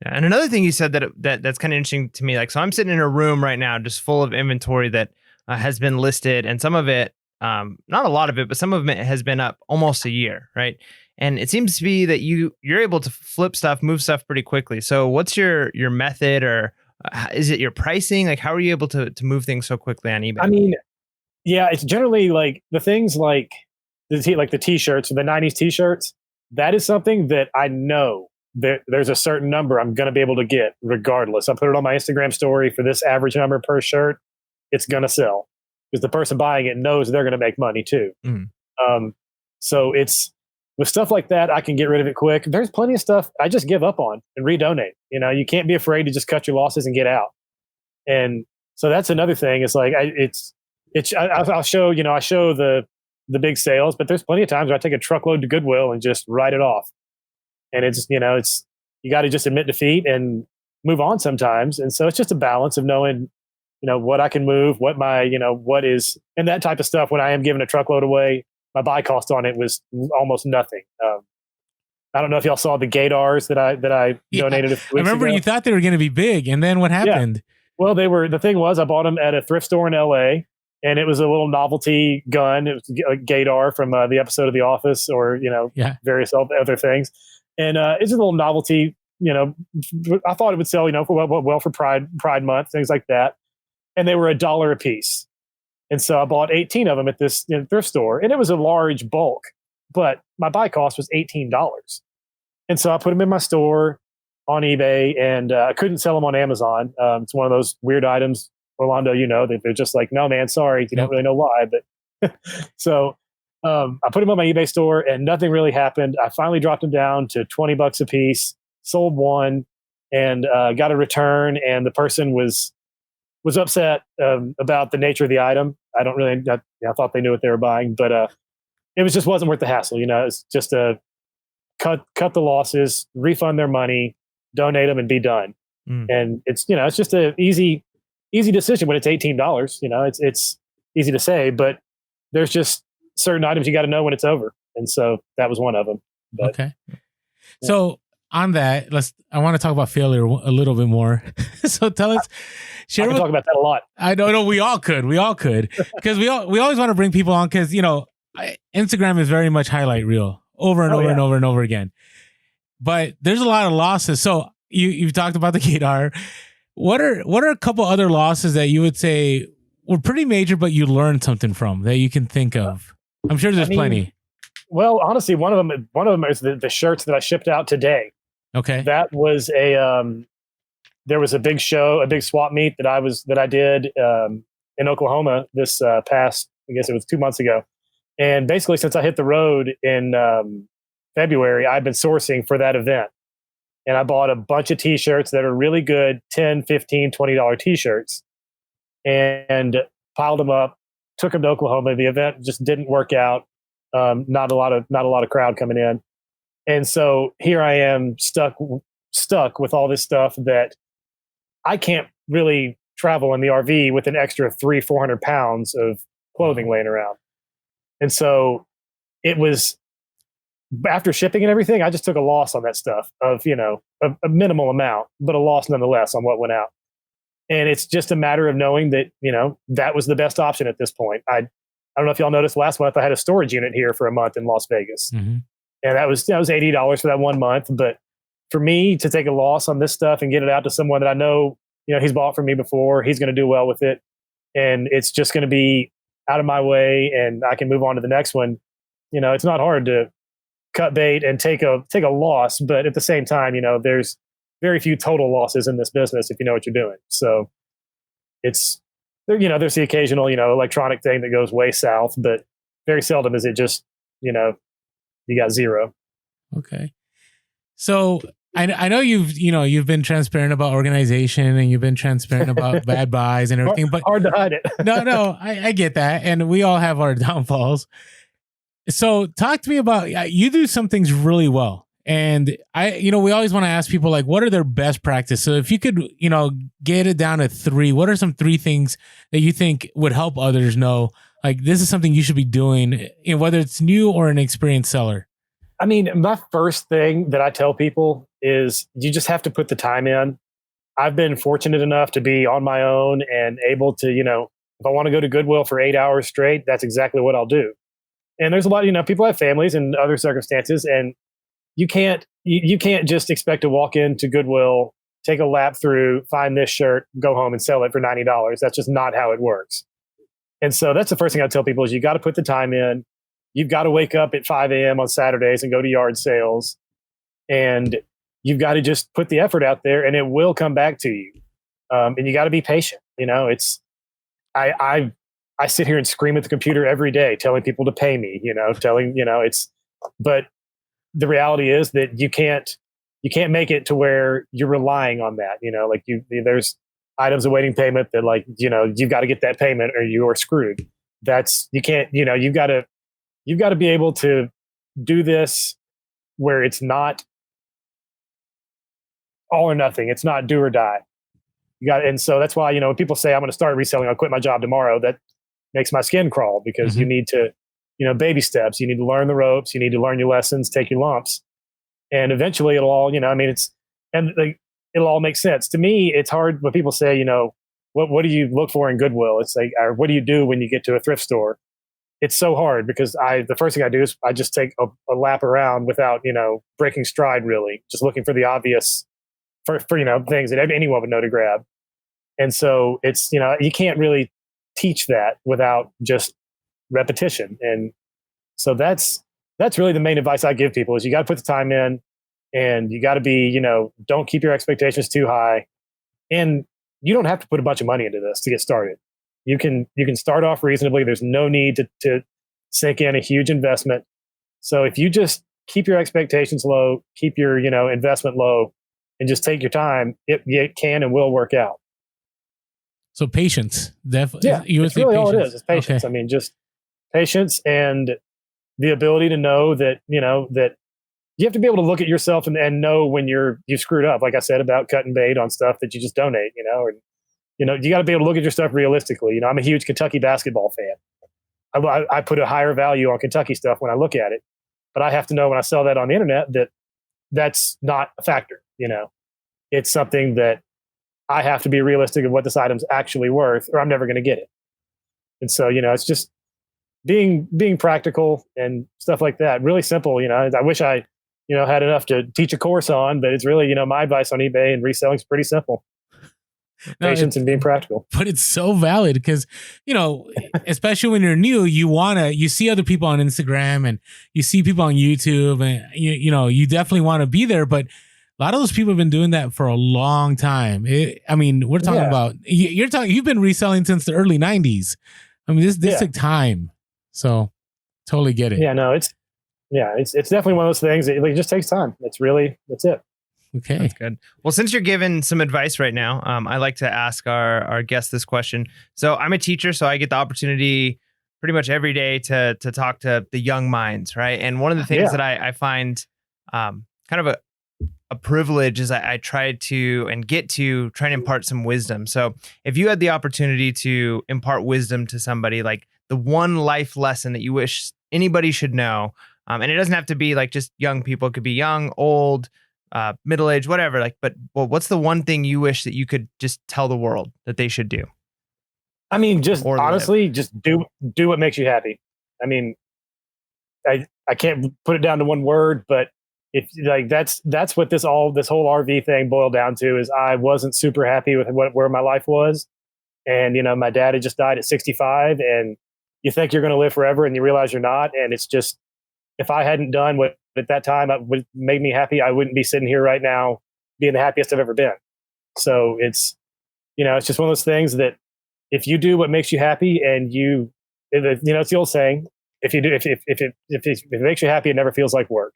[SPEAKER 1] Yeah, and another thing you said that's kind of interesting to me, so I'm sitting in a room right now just full of inventory that has been listed, and some of it, not a lot of it, but some of it has been up almost a year, right? And it seems to be that you're able to flip stuff, move stuff pretty quickly. So what's your method, or is it your pricing? How are you able to move things so quickly on eBay?
[SPEAKER 3] I mean, yeah, it's generally the things like the t-shirts or the 90s t-shirts. That is something that I know that there's a certain number I'm going to be able to get regardless. I put it on my Instagram story for this average number per shirt. It's going to sell because the person buying it knows they're going to make money too.
[SPEAKER 1] Mm.
[SPEAKER 3] So it's with stuff like that, I can get rid of it quick. There's plenty of stuff I just give up on and redonate. You can't be afraid to just cut your losses and get out. And so that's another thing. It's I'll show, I show the big sales, but there's plenty of times where I take a truckload to Goodwill and just write it off. And it's, you got to just admit defeat and move on sometimes. And so it's just a balance of knowing, what I can move, what my, what is, and that type of stuff. When I am giving a truckload away, my buy cost on it was almost nothing. I don't know if y'all saw the Gators that I donated a few
[SPEAKER 2] I
[SPEAKER 3] weeks
[SPEAKER 2] remember
[SPEAKER 3] ago.
[SPEAKER 2] you thought they were going to be big, and then what happened?
[SPEAKER 3] Well, the thing was, I bought them at a thrift store in LA, and it was a little novelty gun. It was a Gator from the episode of The Office, or various other things. And it's a little novelty. I thought it would sell, well for Pride Month, things like that. And they were $1 a piece. And so I bought 18 of them at this thrift store, and it was a large bulk, but my buy cost was $18. And so I put them in my store on eBay, and I couldn't sell them on Amazon. It's one of those weird items, Orlando, they're just like, no, man, sorry. You don't really know why. But so I put them on my eBay store, and nothing really happened. I finally dropped them down to $20 a piece, sold one, and got a return. And the person was upset about the nature of the item. I thought they knew what they were buying, but it wasn't worth the hassle. It's just a cut the losses, refund their money, donate them, and be done. And it's just a easy decision when it's $18. It's easy to say, but there's just certain items you got to know when it's over, and so that was one of them. But,
[SPEAKER 2] okay, so on that, I want to talk about failure a little bit more. So tell us,
[SPEAKER 3] I can talk about that a lot.
[SPEAKER 2] I don't know. We all could, because we always want to bring people on, because Instagram is very much highlight reel over and over and over and over again. But there's a lot of losses. So you've talked about the Gator. What are a couple other losses that you would say were pretty major, but you learned something from, that you can think of? I'm sure there's plenty.
[SPEAKER 3] Well, honestly, one of them is the shirts that I shipped out today.
[SPEAKER 2] Okay.
[SPEAKER 3] That was there was a big show, a big swap meet that I did in Oklahoma this past, I guess it was 2 months ago. And basically, since I hit the road in February, I've been sourcing for that event. And I bought a bunch of t-shirts that are really good, $10, $15, $20 t-shirts, and piled them up, took them to Oklahoma. The event just didn't work out. Not a lot of crowd coming in. And so here I am stuck with all this stuff that I can't really travel in the RV with an extra 300-400 pounds of clothing laying around. And so it was, after shipping and everything, I just took a loss on that stuff of, a minimal amount, but a loss nonetheless on what went out. And it's just a matter of knowing that, that was the best option at this point. I don't know if y'all noticed, last month I had a storage unit here for a month in Las Vegas.
[SPEAKER 2] Mm-hmm.
[SPEAKER 3] And that was $80 for that 1 month. But for me to take a loss on this stuff and get it out to someone that I know, he's bought from me before, he's going to do well with it, and it's just going to be out of my way, and I can move on to the next one. It's not hard to cut bait and take a loss, but at the same time, there's very few total losses in this business if you know what you're doing. So it's, there's the occasional, electronic thing that goes way south, but very seldom is it just, you got zero.
[SPEAKER 2] Okay. So I know you've been transparent about organization, and you've been transparent about bad buys and everything, but
[SPEAKER 3] hard to hide it.
[SPEAKER 2] No, I get that. And we all have our downfalls. So talk to me about, you do some things really well. And we always want to ask people, like, what are their best practice? So if you could, get it down to 3, what are some 3 things that you think would help others know, like, this is something you should be doing, whether it's new or an experienced seller?
[SPEAKER 3] I mean, my first thing that I tell people is you just have to put the time in. I've been fortunate enough to be on my own and able to, if I want to go to Goodwill for 8 hours straight, that's exactly what I'll do. And there's a lot, people have families and other circumstances, and you can't just expect to walk into Goodwill, take a lap through, find this shirt, go home and sell it for $90. That's just not how it works. And so that's the first thing I tell people is you got to put the time in. You've got to wake up at 5 a.m. on Saturdays and go to yard sales. And you've got to just put the effort out there, and it will come back to you. And you got to be patient. I sit here and scream at the computer every day, telling people to pay me, but the reality is that you can't make it to where you're relying on that. There's items awaiting payment that, you've got to get that payment or you are screwed. You can't, you've got to be able to do this where it's not all or nothing. It's not do or die. And so that's why, when people say I'm going to start reselling, I'll quit my job tomorrow, that makes my skin crawl, because you need to, baby steps. You need to learn the ropes. You need to learn your lessons, take your lumps. and eventually it'll all, I mean, it'll all make sense. To me, it's hard when people say, what do you look for in Goodwill? It's like, or what do you do when you get to a thrift store? It's so hard because the first thing I do is I just take a lap around without, breaking stride, really, just looking for the obvious for things that anyone would know to grab. And so it's, you can't really teach that without just repetition. And so that's really the main advice I give people is you got to put the time in, and you got to be, don't keep your expectations too high. And you don't have to put a bunch of money into this to get started. You can start off reasonably. There's no need to sink in a huge investment. So if you just keep your expectations low, keep your, investment low, and just take your time, it can and will work out.
[SPEAKER 2] So patience, definitely.
[SPEAKER 3] Yeah, it's really all it is. It's patience. Okay. I mean, just patience and the ability to know that, that you have to be able to look at yourself and know when you've screwed up. Like I said about cutting bait on stuff that you just donate, and you got to be able to look at your stuff realistically. I'm a huge Kentucky basketball fan. I put a higher value on Kentucky stuff when I look at it, but I have to know when I sell that on the internet that that's not a factor. It's something that I have to be realistic of what this item's actually worth, or I'm never going to get it. And so, it's just being practical and stuff like that. Really simple. I wish I, had enough to teach a course on, but it's really, my advice on eBay and reselling is pretty simple. Patience and being practical.
[SPEAKER 2] But it's so valid because, especially when you're new, you see other people on Instagram and you see people on YouTube and you definitely want to be there. But a lot of those people have been doing that for a long time. We're talking about, you've been reselling since the early 90s. I mean, this took time. So totally get it.
[SPEAKER 3] Yeah, no, it's definitely one of those things that it just takes time. That's it.
[SPEAKER 2] Okay.
[SPEAKER 1] That's good. Well, since you're giving some advice right now, I like to ask our guests this question. So I'm a teacher, so I get the opportunity pretty much every day to talk to the young minds, right? And one of the things that I find kind of a privilege is I try to and get to try and impart some wisdom. So if you had the opportunity to impart wisdom to somebody, like the one life lesson that you wish anybody should know, and it doesn't have to be like just young people, it could be young, old, middle-aged, whatever, but what's the one thing you wish that you could just tell the world that they should do?
[SPEAKER 3] I mean, just honestly, just do what makes you happy. I mean, I can't put it down to one word, but if like that's what this whole RV thing boiled down to is I wasn't super happy with where my life was. And, my dad had just died at 65 and you think you're going to live forever and you realize you're not. And it's just, if I hadn't done what at that time would made me happy, I wouldn't be sitting here right now being the happiest I've ever been. So it's just one of those things that if you do what makes you happy and it's the old saying, if it makes you happy, it never feels like work.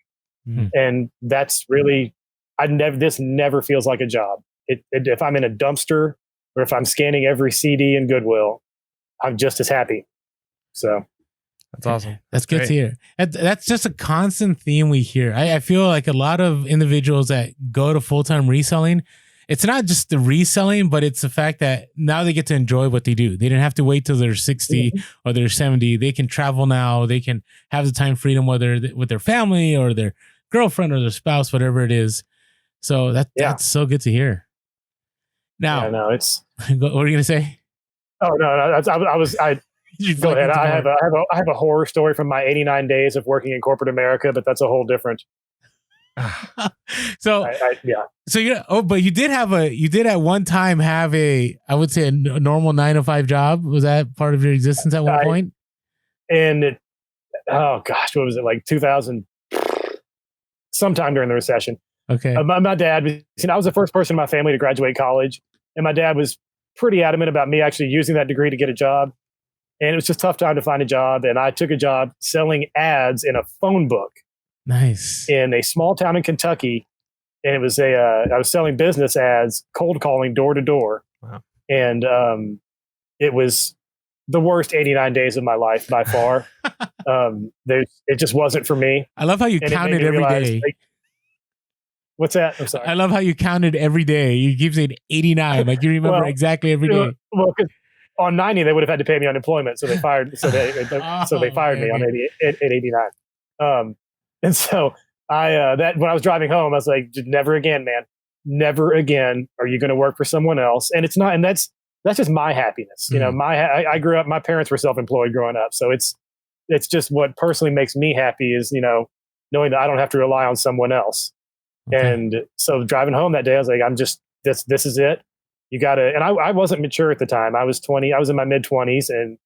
[SPEAKER 3] Mm-hmm. And that's really, this never feels like a job. If I'm in a dumpster or if I'm scanning every CD in Goodwill, I'm just as happy. So
[SPEAKER 1] that's awesome.
[SPEAKER 2] That's good to hear. That's just a constant theme we hear. I feel like a lot of individuals that go to full-time reselling, it's not just the reselling, but it's the fact that now they get to enjoy what they do. They didn't have to wait till they're 60 or they're 70. They can travel now. They can have the time freedom, whether with their family or their girlfriend or their spouse, whatever it is. So that's so good to hear. Now,
[SPEAKER 3] it's.
[SPEAKER 2] What were you gonna say?
[SPEAKER 3] Oh no, I go ahead. I have a horror story from my 89 days of working in corporate America, but that's a whole different.
[SPEAKER 2] So but you did at one time have I would say a normal 9-to-5 job. Was that part of your existence at one point? And
[SPEAKER 3] oh gosh, what was it, like 2000? Sometime during the recession.
[SPEAKER 2] Okay.
[SPEAKER 3] My dad was, I was the first person in my family to graduate college, and my dad was pretty adamant about me actually using that degree to get a job. And it was just a tough time to find a job. And I took a job selling ads in a phone book.
[SPEAKER 2] Nice.
[SPEAKER 3] In a small town in Kentucky. And it was I was selling business ads, cold calling door to door.
[SPEAKER 1] Wow.
[SPEAKER 3] And it was the worst 89 days of my life by far. It just wasn't for me.
[SPEAKER 2] I love how you counted every day.
[SPEAKER 3] What's that? I'm sorry.
[SPEAKER 2] I love how you counted every day. You keep saying 89, like you remember exactly every day.
[SPEAKER 3] Well, because on 90 they would have had to pay me unemployment, so they fired. So they fired me on 89. And so that when I was driving home, I was like, never again, man. Never again are you going to work for someone else. And it's not, and that's just my happiness. You know, I grew up, my parents were self-employed growing up. So it's just what personally makes me happy is, you know, knowing that I don't have to rely on someone else. Okay. And so driving home that day, I was like, this is it. You gotta, and I wasn't mature at the time. I was 20, I was in my mid 20s and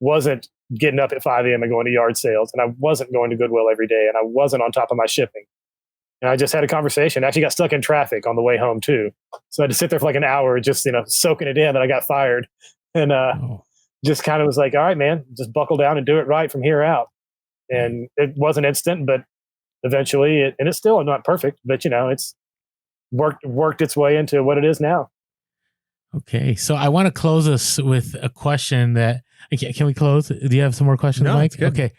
[SPEAKER 3] wasn't getting up at 5 a.m. and going to yard sales. And I wasn't going to Goodwill every day. And I wasn't on top of my shipping. And I just had a conversation. Actually got stuck in traffic on the way home too. So I had to sit there for like an hour, just, you know, soaking it in that I got fired. And just kind of was like, all right, man, just buckle down and do it right from here out. And it wasn't instant, but eventually and it's still not perfect, but you know, it's worked its way into what it is now.
[SPEAKER 2] Okay. So I want to close us with a question that, can we close? Do you have some more questions,
[SPEAKER 1] No,
[SPEAKER 2] Mike?
[SPEAKER 1] it's good.
[SPEAKER 2] Okay.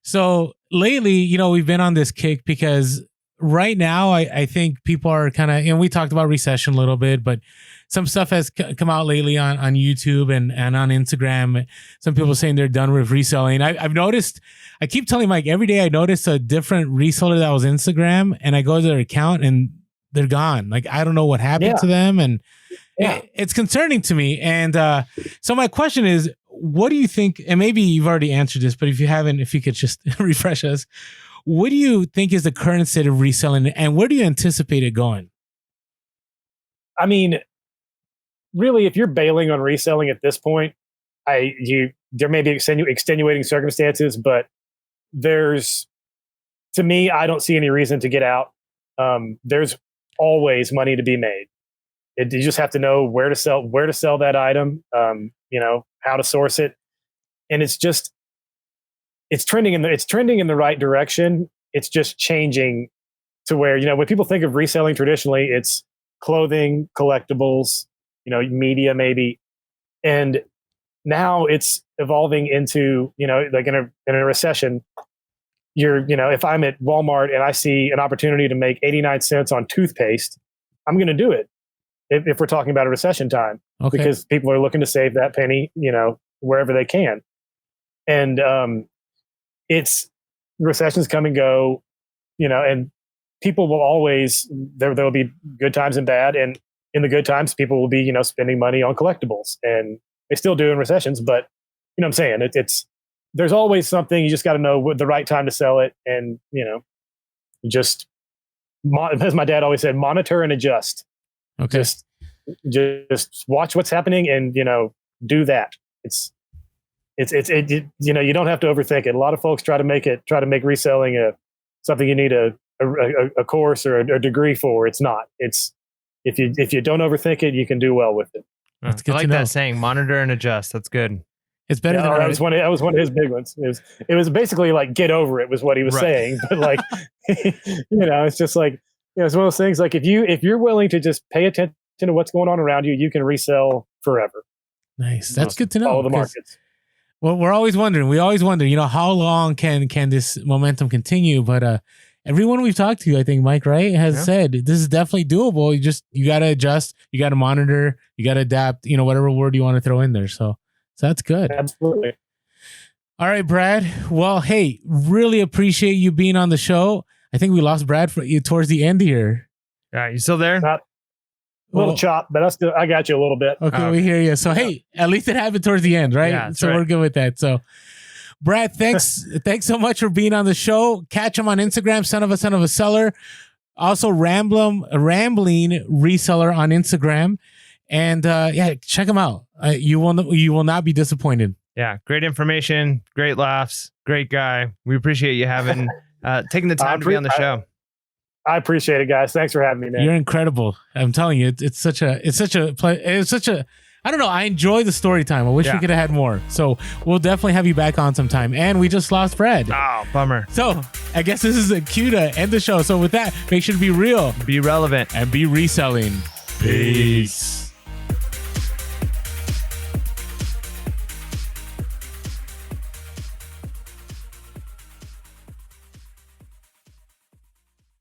[SPEAKER 2] So lately, you know, we've been on this kick because right now, I think people are kind of, we talked about recession a little bit, but some stuff has come out lately on YouTube and on Instagram. Some people saying they're done with reselling. I've noticed, I keep telling Mike, every day I notice a different reseller that was Instagram and I go to their account and they're gone. Like, I don't know what happened to them. And it's concerning to me. And so my question is, what do you think, and maybe you've already answered this, but if you haven't, if you could just refresh us, what do you think is the current state of reselling and where do you anticipate it going?
[SPEAKER 3] I mean, really, if you're bailing on reselling at this point, there may be extenuating circumstances, but to me, I don't see any reason to get out. There's always money to be made. You just have to know where to sell that item, you know, how to source it. And it's trending in the right direction. It's just changing to where, you know, when people think of reselling traditionally, it's clothing, collectibles, you know, media maybe. And now it's evolving into, you know, like in a recession, you know, if I'm at Walmart and I see an opportunity to make 89 cents on toothpaste, I'm going to do it. If we're talking about a recession time, because people are looking to save that penny, you know, wherever they can. And recessions come and go, you know, and people will always, there will be good times and bad. And in the good times, people will be, you know, spending money on collectibles, and they still do in recessions. But you know what I'm saying? There's always something. You just got to know the right time to sell it. And, you know, just, as my dad always said, monitor and adjust.
[SPEAKER 2] Okay.
[SPEAKER 3] Just watch what's happening and, you know, do that. You know, you don't have to overthink it. A lot of folks try to make reselling something you need a course or a degree for. It's not. If you don't overthink it, you can do well with it.
[SPEAKER 2] That's good.
[SPEAKER 1] I like that saying, monitor and adjust. That's good.
[SPEAKER 2] It's better than
[SPEAKER 3] that was one of his big ones. It was basically like, get over it was what he was saying. But like, you know, it's just like, you know, it's one of those things like, if you're willing to just pay attention to what's going on around you, you can resell forever.
[SPEAKER 2] Nice. That's good to know.
[SPEAKER 3] Follow the markets.
[SPEAKER 2] Well, we always wonder, you know, how long can this momentum continue? But everyone we've talked to, I think Mike, right, has said this is definitely doable. You got to adjust, you got to monitor, you got to adapt, you know, whatever word you want to throw in there. So that's good.
[SPEAKER 3] Absolutely.
[SPEAKER 2] All right, Brad. Well, hey, really appreciate you being on the show. I think we lost Brad towards the end here.
[SPEAKER 1] You still there?
[SPEAKER 3] A little chop, but I got you a little bit.
[SPEAKER 2] Okay, we hear you. So, hey, at least it happened towards the end, right?
[SPEAKER 1] Yeah,
[SPEAKER 2] so we're good with that. So, Brad, thanks so much for being on the show. Catch him on Instagram, son of a seller. Also, rambling reseller on Instagram. And check him out. You will not be disappointed.
[SPEAKER 1] Yeah, great information, great laughs, great guy. We appreciate you having taking the time to be on the show.
[SPEAKER 3] I appreciate it, guys. Thanks for having me, man.
[SPEAKER 2] You're incredible. I'm telling you, it's such a I don't know. I enjoy the story time. I wish we could have had more. So we'll definitely have you back on sometime. And we just lost Fred.
[SPEAKER 1] Oh, bummer.
[SPEAKER 2] So I guess this is a cue to end the show. So with that, make sure to be real,
[SPEAKER 1] be relevant,
[SPEAKER 2] and be reselling. Peace.